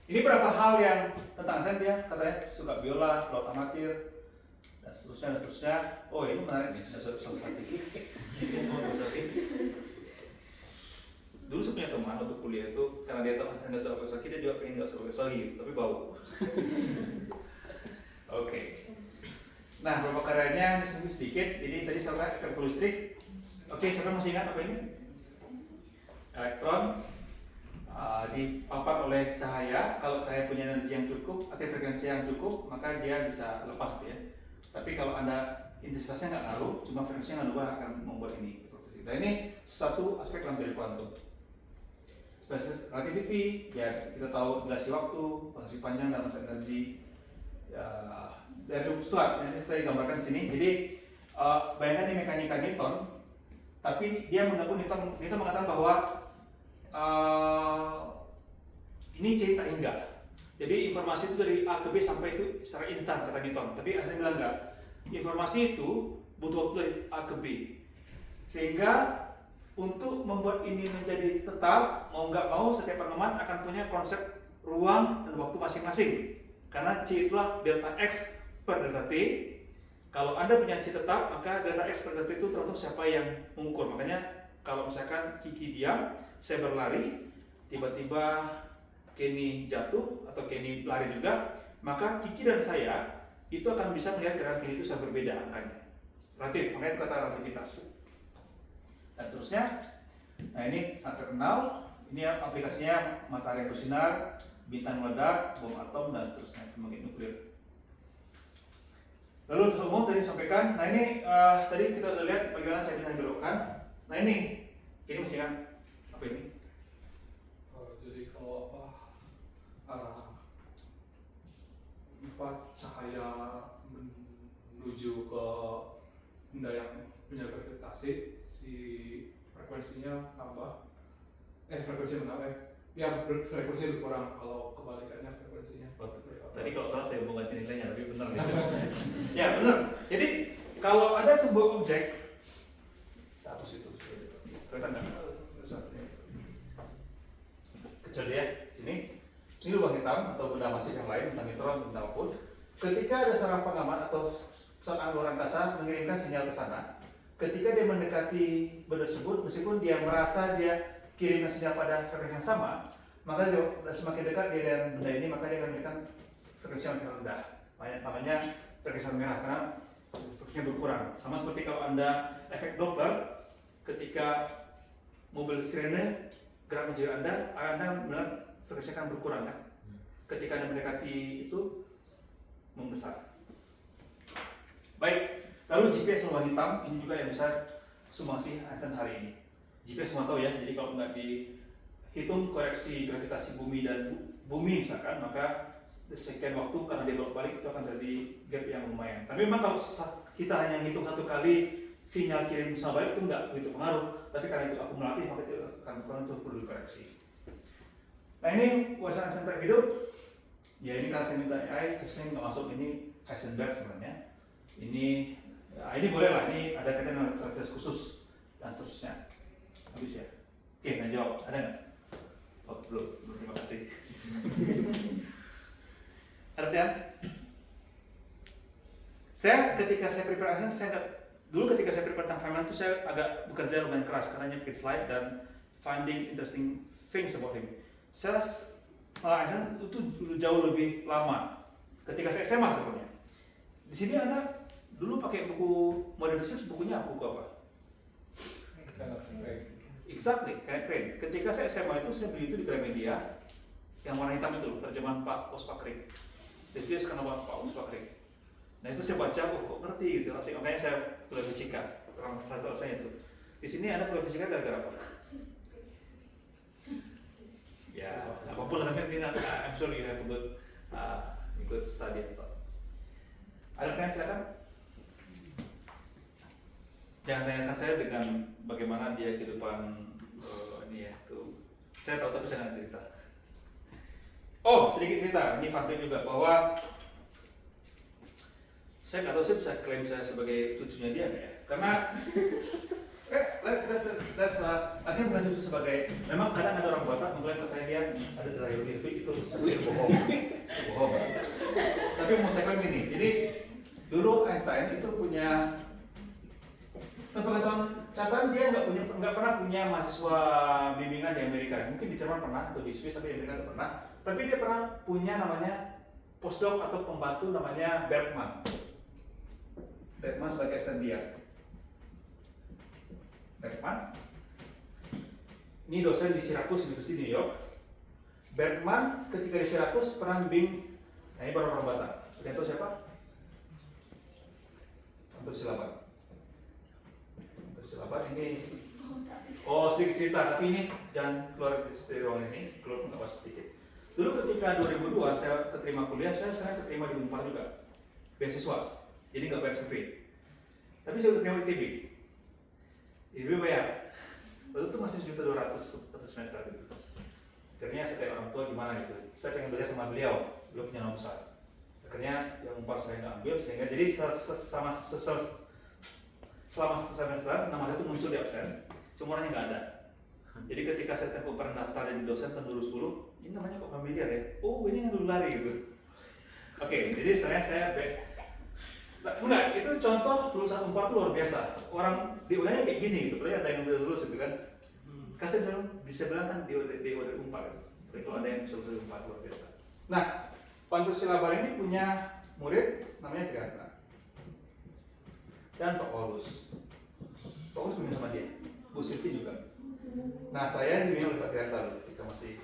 Ini beberapa hal yang tentang saya dia katanya suka biola, laut amatir, dan seterusnya. Oh ini menarik nih, saya suatu dulu saya punya teman waktu kuliah itu karena dia tahu saya nggak suka filosofi, dia juga pengen nggak suka filosofi, tapi bau. Oke. Nah beberapa karyanya sedikit. Ini tadi saya efek listrik. Oke, siapa masih ingat apa ini? elektron dipapar oleh cahaya. Kalau cahaya punya energi yang cukup atau frekuensi yang cukup, maka dia bisa lepas gitu ya. Tapi kalau Anda intensitasnya nggak ngaruh, cuma frekuensinya nggak berubah, akan membuat ini. Nah ini satu aspek dalam teori kuantum. Spesies relativity, ya kita tahu dilasi waktu, prosesi panjang dan masa energi. Ya, dari Stuart, yang saya gambarkan di sini. Jadi bayangkan di mekanika Newton, tapi dia mengaku Newton mengatakan bahwa ini C tak hingga. Jadi informasi itu dari A ke B sampai itu secara instan kata Newton. Tapi saya bilang enggak. Informasi itu butuh waktu dari A ke B. Sehingga untuk membuat ini menjadi tetap, mau nggak mau setiap pengamat akan punya konsep ruang dan waktu masing-masing. Karena C itulah delta X per delta T. Kalau Anda punya C tetap, maka delta X per delta T itu tergantung siapa yang mengukur. Makanya kalau misalkan Kiki diam, saya berlari, tiba-tiba Kenny jatuh atau Kenny lari juga, maka Kiki dan saya itu akan bisa melihat gerakan Kenny itu sangat berbeda angkanya. Relatif, makanya itu kata relativitas. Dan seterusnya, nah ini sangat terkenal. Ini aplikasinya matahari yang bersinar, bintang meledak, bom atom, dan seterusnya, pembangkit nuklir. Lalu untuk umum tadi sampaikan, nah ini tadi kita sudah lihat bagaimana saya bisa belokkan. Nah ini masih kan apa ini? Jadi kalau arah cahaya menuju ke benda yang punya gravitasi, si frekuensinya tambah, frekuensinya menambah, ya frekuensinya berkurang. Kalau kebalikannya frekuensinya Tadi kalau salah saya mau ganti nilainya, tapi benar ya. Ya benar. Jadi kalau ada sebuah objek, hapus itu, kelihatan nggak? Kecil ya, sini. Ini lubang hitam atau benda masif yang lain, tentang neutron, benda apapun. Ketika ada seorang pengamat atau seorang luar angkasa mengirimkan sinyal ke sana, ketika dia mendekati benda tersebut, meskipun dia merasa dia kirimkan sinyal pada frekuensi yang sama, maka dia semakin dekat dia dengan benda ini, maka dia akan memberikan frekuensi yang lebih rendah. Namanya frekuensi merah karena frekuensinya berkurang. Sama seperti kalau Anda efek Doppler, ketika mobil sirene gerak menuju Anda benar frekuensi akan berkurang kan? Ketika Anda mendekati itu membesar. Baik, lalu GPS lubang hitam ini juga yang bisa sumbangsi Einstein hari ini. GPS semua tahu ya, jadi kalau nggak dihitung koreksi gravitasi bumi dan bumi misalkan, maka sekian waktu karena dia bolak-balik itu akan jadi gap yang lumayan. Tapi memang kalau kita hanya hitung satu kali sinyal kirim sama balik itu nggak begitu pengaruh. Tapi karena itu akumulatif maka itu akan perlu dikoreksi. Nah ini wawasan Einstein hidup. Ya ini karena saya minta AI, terus saya nggak masuk ini Heisenberg sebenarnya. Ini boleh lah. Ini ada kaitan dengan relativitas khusus dan seterusnya. Habis ya. Oke, nah jawab. Ada nggak? Oh, belum. Terima kasih. Ada pertanyaan? Saya ketika saya prepare dulu ketika saya prepare tentang Feynman itu saya agak bekerja lumayan keras karena bikin slide dan finding interesting things about him. Saya Einstein itu jauh lebih lama ketika saya SMA sebenarnya. Di sini Anda dulu pakai buku Modern Physics, bukunya buku apa? Exactly, kayak keren. Ketika saya SMA itu saya beli itu di Gramedia yang warna hitam itu, terjemahan Pak Ospakri. Jadi dia sekarang Pak Ospakri. Nah itu saya baca, kok ngerti gitu. Makanya saya kuliah fisika, orang satu saya itu. Di sini Anda kuliah fisika gara-gara apa? Ya, apapun lah, I'm sure you have a good study and so. Ada pertanyaan silakan? Jangan tanyakan saya dengan bagaimana dia kehidupan ini ya tuh. Saya tahu tapi saya nggak cerita. Oh, sedikit cerita. Ini fun fact juga bahwa saya nggak tahu saya bisa klaim saya sebagai cucunya dia nggak ya? Karena akhirnya bukan cucu sebagai. Memang kadang ada orang Batak mengklaim katanya dia ada dari itu bohong. Bohong. Tapi mau saya klaim gini. Jadi dulu Einstein itu punya sepengetahuan catatan dia nggak pernah punya mahasiswa bimbingan di Amerika. Mungkin di Jerman pernah atau di Swiss tapi di Amerika nggak pernah. Tapi dia pernah punya namanya postdoc atau pembantu namanya Bergman. Bergman sebagai asisten dia. Bergman. Ini dosen di Syracuse University New York. Bergman ketika di Syracuse pernah bimbing, nah ini baru orang Batak. Kalian tahu siapa? Untuk Silaban. Untuk Silaban ini, oh sedikit cerita, tapi ini jangan keluar dari ruangan ini, keluar nggak pas sedikit. Dulu ketika 2002 saya keterima kuliah, saya keterima di Unpar juga, beasiswa, jadi nggak bayar SPP. Tapi saya keterima di ITB. ITB bayar. Waktu itu masih 1.200.000 satu semester gitu. Akhirnya saya tanya orang tua gimana gitu. Saya pengen belajar sama beliau punya nama besar. Akhirnya yang Unpar saya nggak ambil, sehingga jadi selama satu semester nama saya itu muncul di absen, cuma orangnya nggak ada. Jadi ketika saya tempuh pernah daftar jadi dosen tahun 2010, ini namanya kok familiar ya? Oh ini yang dulu lari gitu. Oke, jadi enggak, itu contoh lulusan Unpar itu luar biasa. Orang di UNnya kayak gini gitu, ada yang udah lulus gitu kan. Kasih bisa bilang kan di Unpar gitu. Kalau ada yang bisa lulus Unpar luar biasa. Nah, Pantur Silaban ini punya murid namanya Trianta dan Pak Paulus. Pak Paulus bimbing sama dia, Bu Silvi juga. Nah, saya dibimbing oleh Pak Trianta kita masih.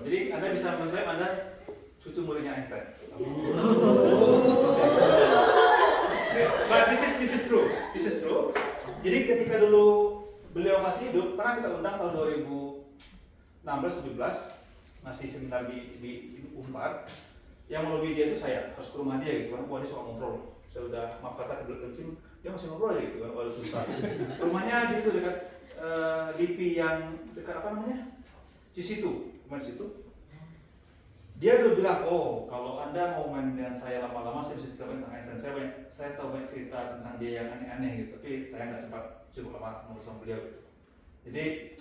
Jadi Anda bisa mengklaim Anda cucu muridnya Einstein. But this is true. This is true. Jadi ketika dulu beliau masih hidup, pernah kita undang tahun 2016-17 masih seminar di Unpar. Yang melobi dia itu saya harus ke rumah dia gitu kan. Wah dia suka ngobrol. Saya udah maaf kata kebelet kencing, dia masih ngobrol aja gitu kan. Walau susah. Rumahnya di itu dekat DP yang dekat apa namanya? Di situ, di situ. Dia udah bilang, oh kalau Anda mau main dengan saya lama-lama, saya bisa cerita tentang Einstein. Saya tahu banyak cerita tentang dia yang aneh-aneh gitu, tapi saya nggak sempat cukup lama ngobrol sama beliau gitu. Jadi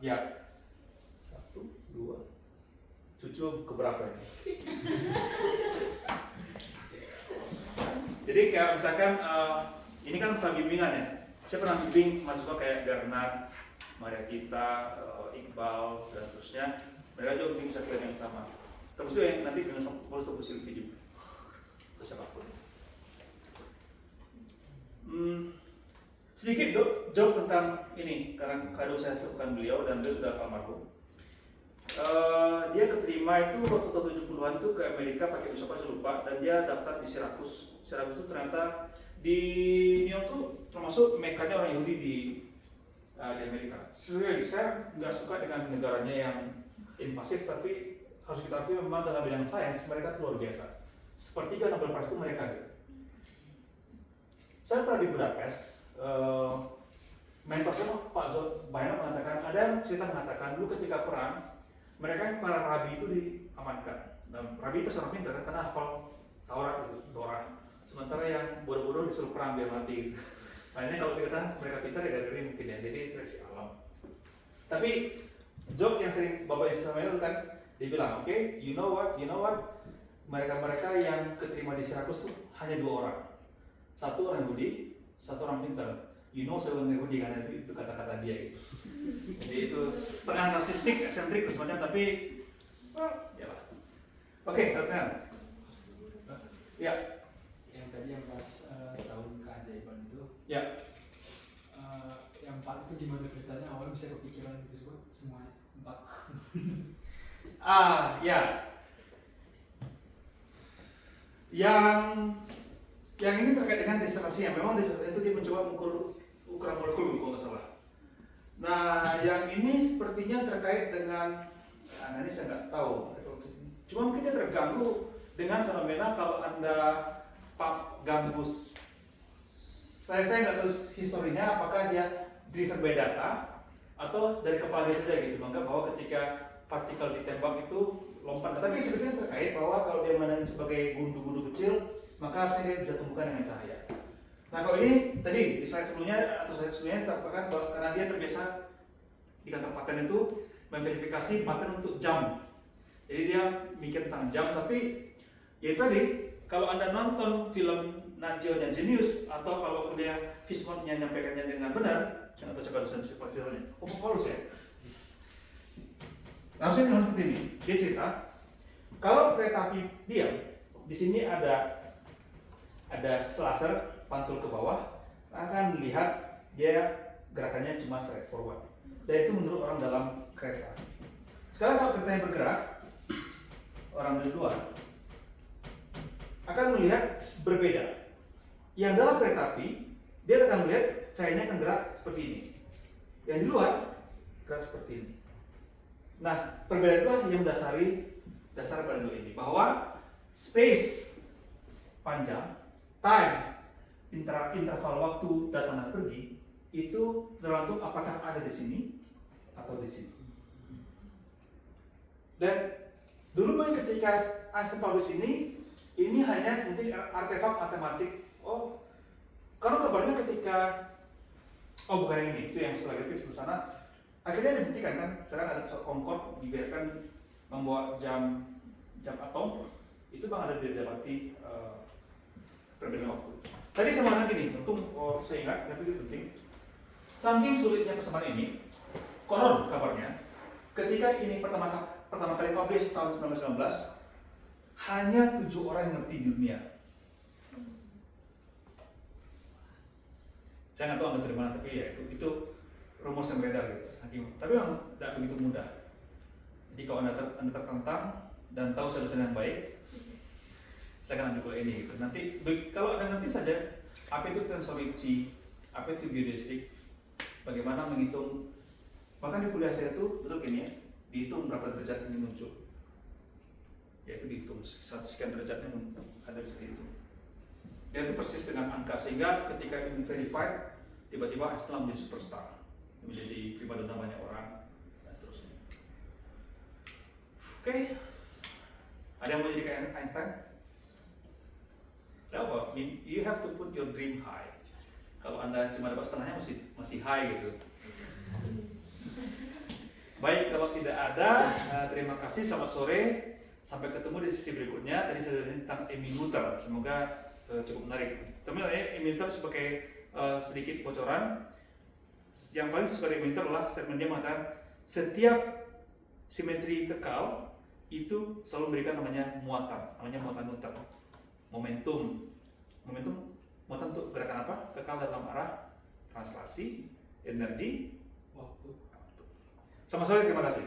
ya 1, 2, cucu keberapa ini? Jadi kayak misalkan ini kan usaha bimbingan ya. Saya pernah bimbing mahasiswa kayak Garnat, Maria Kita, Iqbal dan seterusnya. Mereka juga bimbing satu yang sama. Terus itu yang nanti dengan harus tunggu Silvi juga. Atau siapapun. Sedikit jawab tentang ini karena kado saya sebutkan beliau dan beliau sudah almarhum. Dia keterima itu waktu tahun 70-an itu ke Amerika pakai visa saya lupa, dan dia daftar di Syracuse. Syracuse itu ternyata di New York tuh termasuk mekanya orang Yahudi di Amerika. Sebenarnya saya nggak suka dengan negaranya yang invasif, tapi harus kita akui memang dalam bidang sains mereka luar biasa. Sepertiga Nobel Prize itu mereka gitu. Saya pernah di Budapest, mentor saya Pak Bayana mengatakan, ada yang cerita mengatakan dulu ketika perang mereka para rabi itu diamankan. Nah, rabi itu sangat pintar karena hafal Taurat itu, Torah. Sementara yang bodoh-bodoh disuruh perang biar mati. Makanya kalau dikatakan mereka pintar ya dari mungkin ya, jadi seleksi alam. Tapi joke yang sering Bapak Ismail kan dia bilang, oke, you know what, mereka yang keterima di Syracuse tuh hanya 2 orang. Satu orang Yahudi, satu orang pintar. You know saya orang Yahudi karena itu kata-kata dia gitu. Jadi itu setengah narsistik, eksentrik semuanya, tapi ya lah. Oke, Kalian. Ya. Yang tadi yang pas tahun keajaiban itu. Ya. Yang 4 itu gimana ceritanya awalnya bisa kepikiran gitu semua 4. Ya. Yang ini terkait dengan disertasi yang memang disertasi itu dia mencoba mengukur ukuran molekul kalau nggak salah. Nah, yang ini sepertinya terkait dengan, nah ini saya nggak tahu. Cuma mungkin dia terganggu dengan fenomena kalau Anda ganggu. Saya nggak tahu historinya apakah dia driven by data atau dari kepala dia saja gitu. Menganggap bahwa ketika partikel ditembak itu lompat. Tapi sebetulnya terkait bahwa kalau dia menang sebagai gundu-gundu kecil, maka harusnya dia bisa tumbuhkan dengan cahaya. Nah kalau ini tadi di slide sebelumnya atau slide sebelumnya terapkan karena dia terbiasa di kantor paten itu memverifikasi paten untuk jam. Jadi dia mikir tentang jam, tapi ya tadi kalau Anda nonton film Nat Geo nya Genius atau kalau dia Fishbone-nya menyampaikannya dengan benar, atau coba dosen filmnya, Paulus ya. Langsung dengan seperti ini, dia cerita kalau kereta api diam, di sini ada slasher pantul ke bawah, akan dilihat dia gerakannya cuma straight forward. dan itu menurut orang dalam kereta. Sekarang kalau keretanya bergerak, orang di luar akan melihat berbeda. Yang dalam kereta api, dia akan melihat cahayanya akan gerak seperti ini. Yang di luar gerak seperti ini. Nah, perbedaan itulah yang dasar pada dua ini, bahwa space panjang, time, interval waktu datang dan pergi itu tergantung apakah ada di sini atau di sini. Dan dulu ketika Einstein publish ini hanya mungkin artefak matematik. Oh, kalau kabarnya ketika bukan ini, itu yang setelah itu sebelah sana. Akhirnya dibuktikan kan, sekarang ada pesawat Concorde dibiarkan membawa jam atom, itu bang ada didapati perbedaan waktu. Tadi sama lagi nih, untung saya ingat, tapi itu penting. Saking sulitnya persamaan ini, konon kabarnya, ketika ini pertama kali publish tahun 1919, hanya 7 orang yang ngerti di dunia. Saya nggak tahu anda dari mana, tapi ya itu rumor yang beredar gitu. Tapi memang tidak begitu mudah. Jadi kalau anda tertantang dan tahu solusi yang baik, silakan ajukan ini gitu. Nanti kalau anda ngerti saja apa itu tensorologi, apa itu geodesik, bagaimana menghitung, bahkan di kuliah saya itu betul gini ya, dihitung berapa derajat ini muncul, yaitu dihitung sekian derajatnya ada bisa dihitung. Dan itu persis dengan angka, sehingga ketika ini verified, tiba-tiba Einstein menjadi superstar, menjadi primadona banyak orang, dan seterusnya. Oke, ada yang mau jadi kayak Einstein? Ya apa? You have to put your dream high. Kalau anda cuma dapat setengahnya masih high gitu. Baik, kalau tidak ada, terima kasih, selamat sore. Sampai ketemu di sesi berikutnya. Tadi saya sudah tentang emitter, semoga cukup menarik. Teman-teman, emitter sebagai sedikit bocoran. Yang paling suka dari emitter adalah statement dia mengatakan setiap simetri kekal itu selalu memberikan namanya muatan muter. Momentum muatan untuk gerakan apa? Kekal dalam arah translasi, energi, waktu. Selamat sore, terima kasih.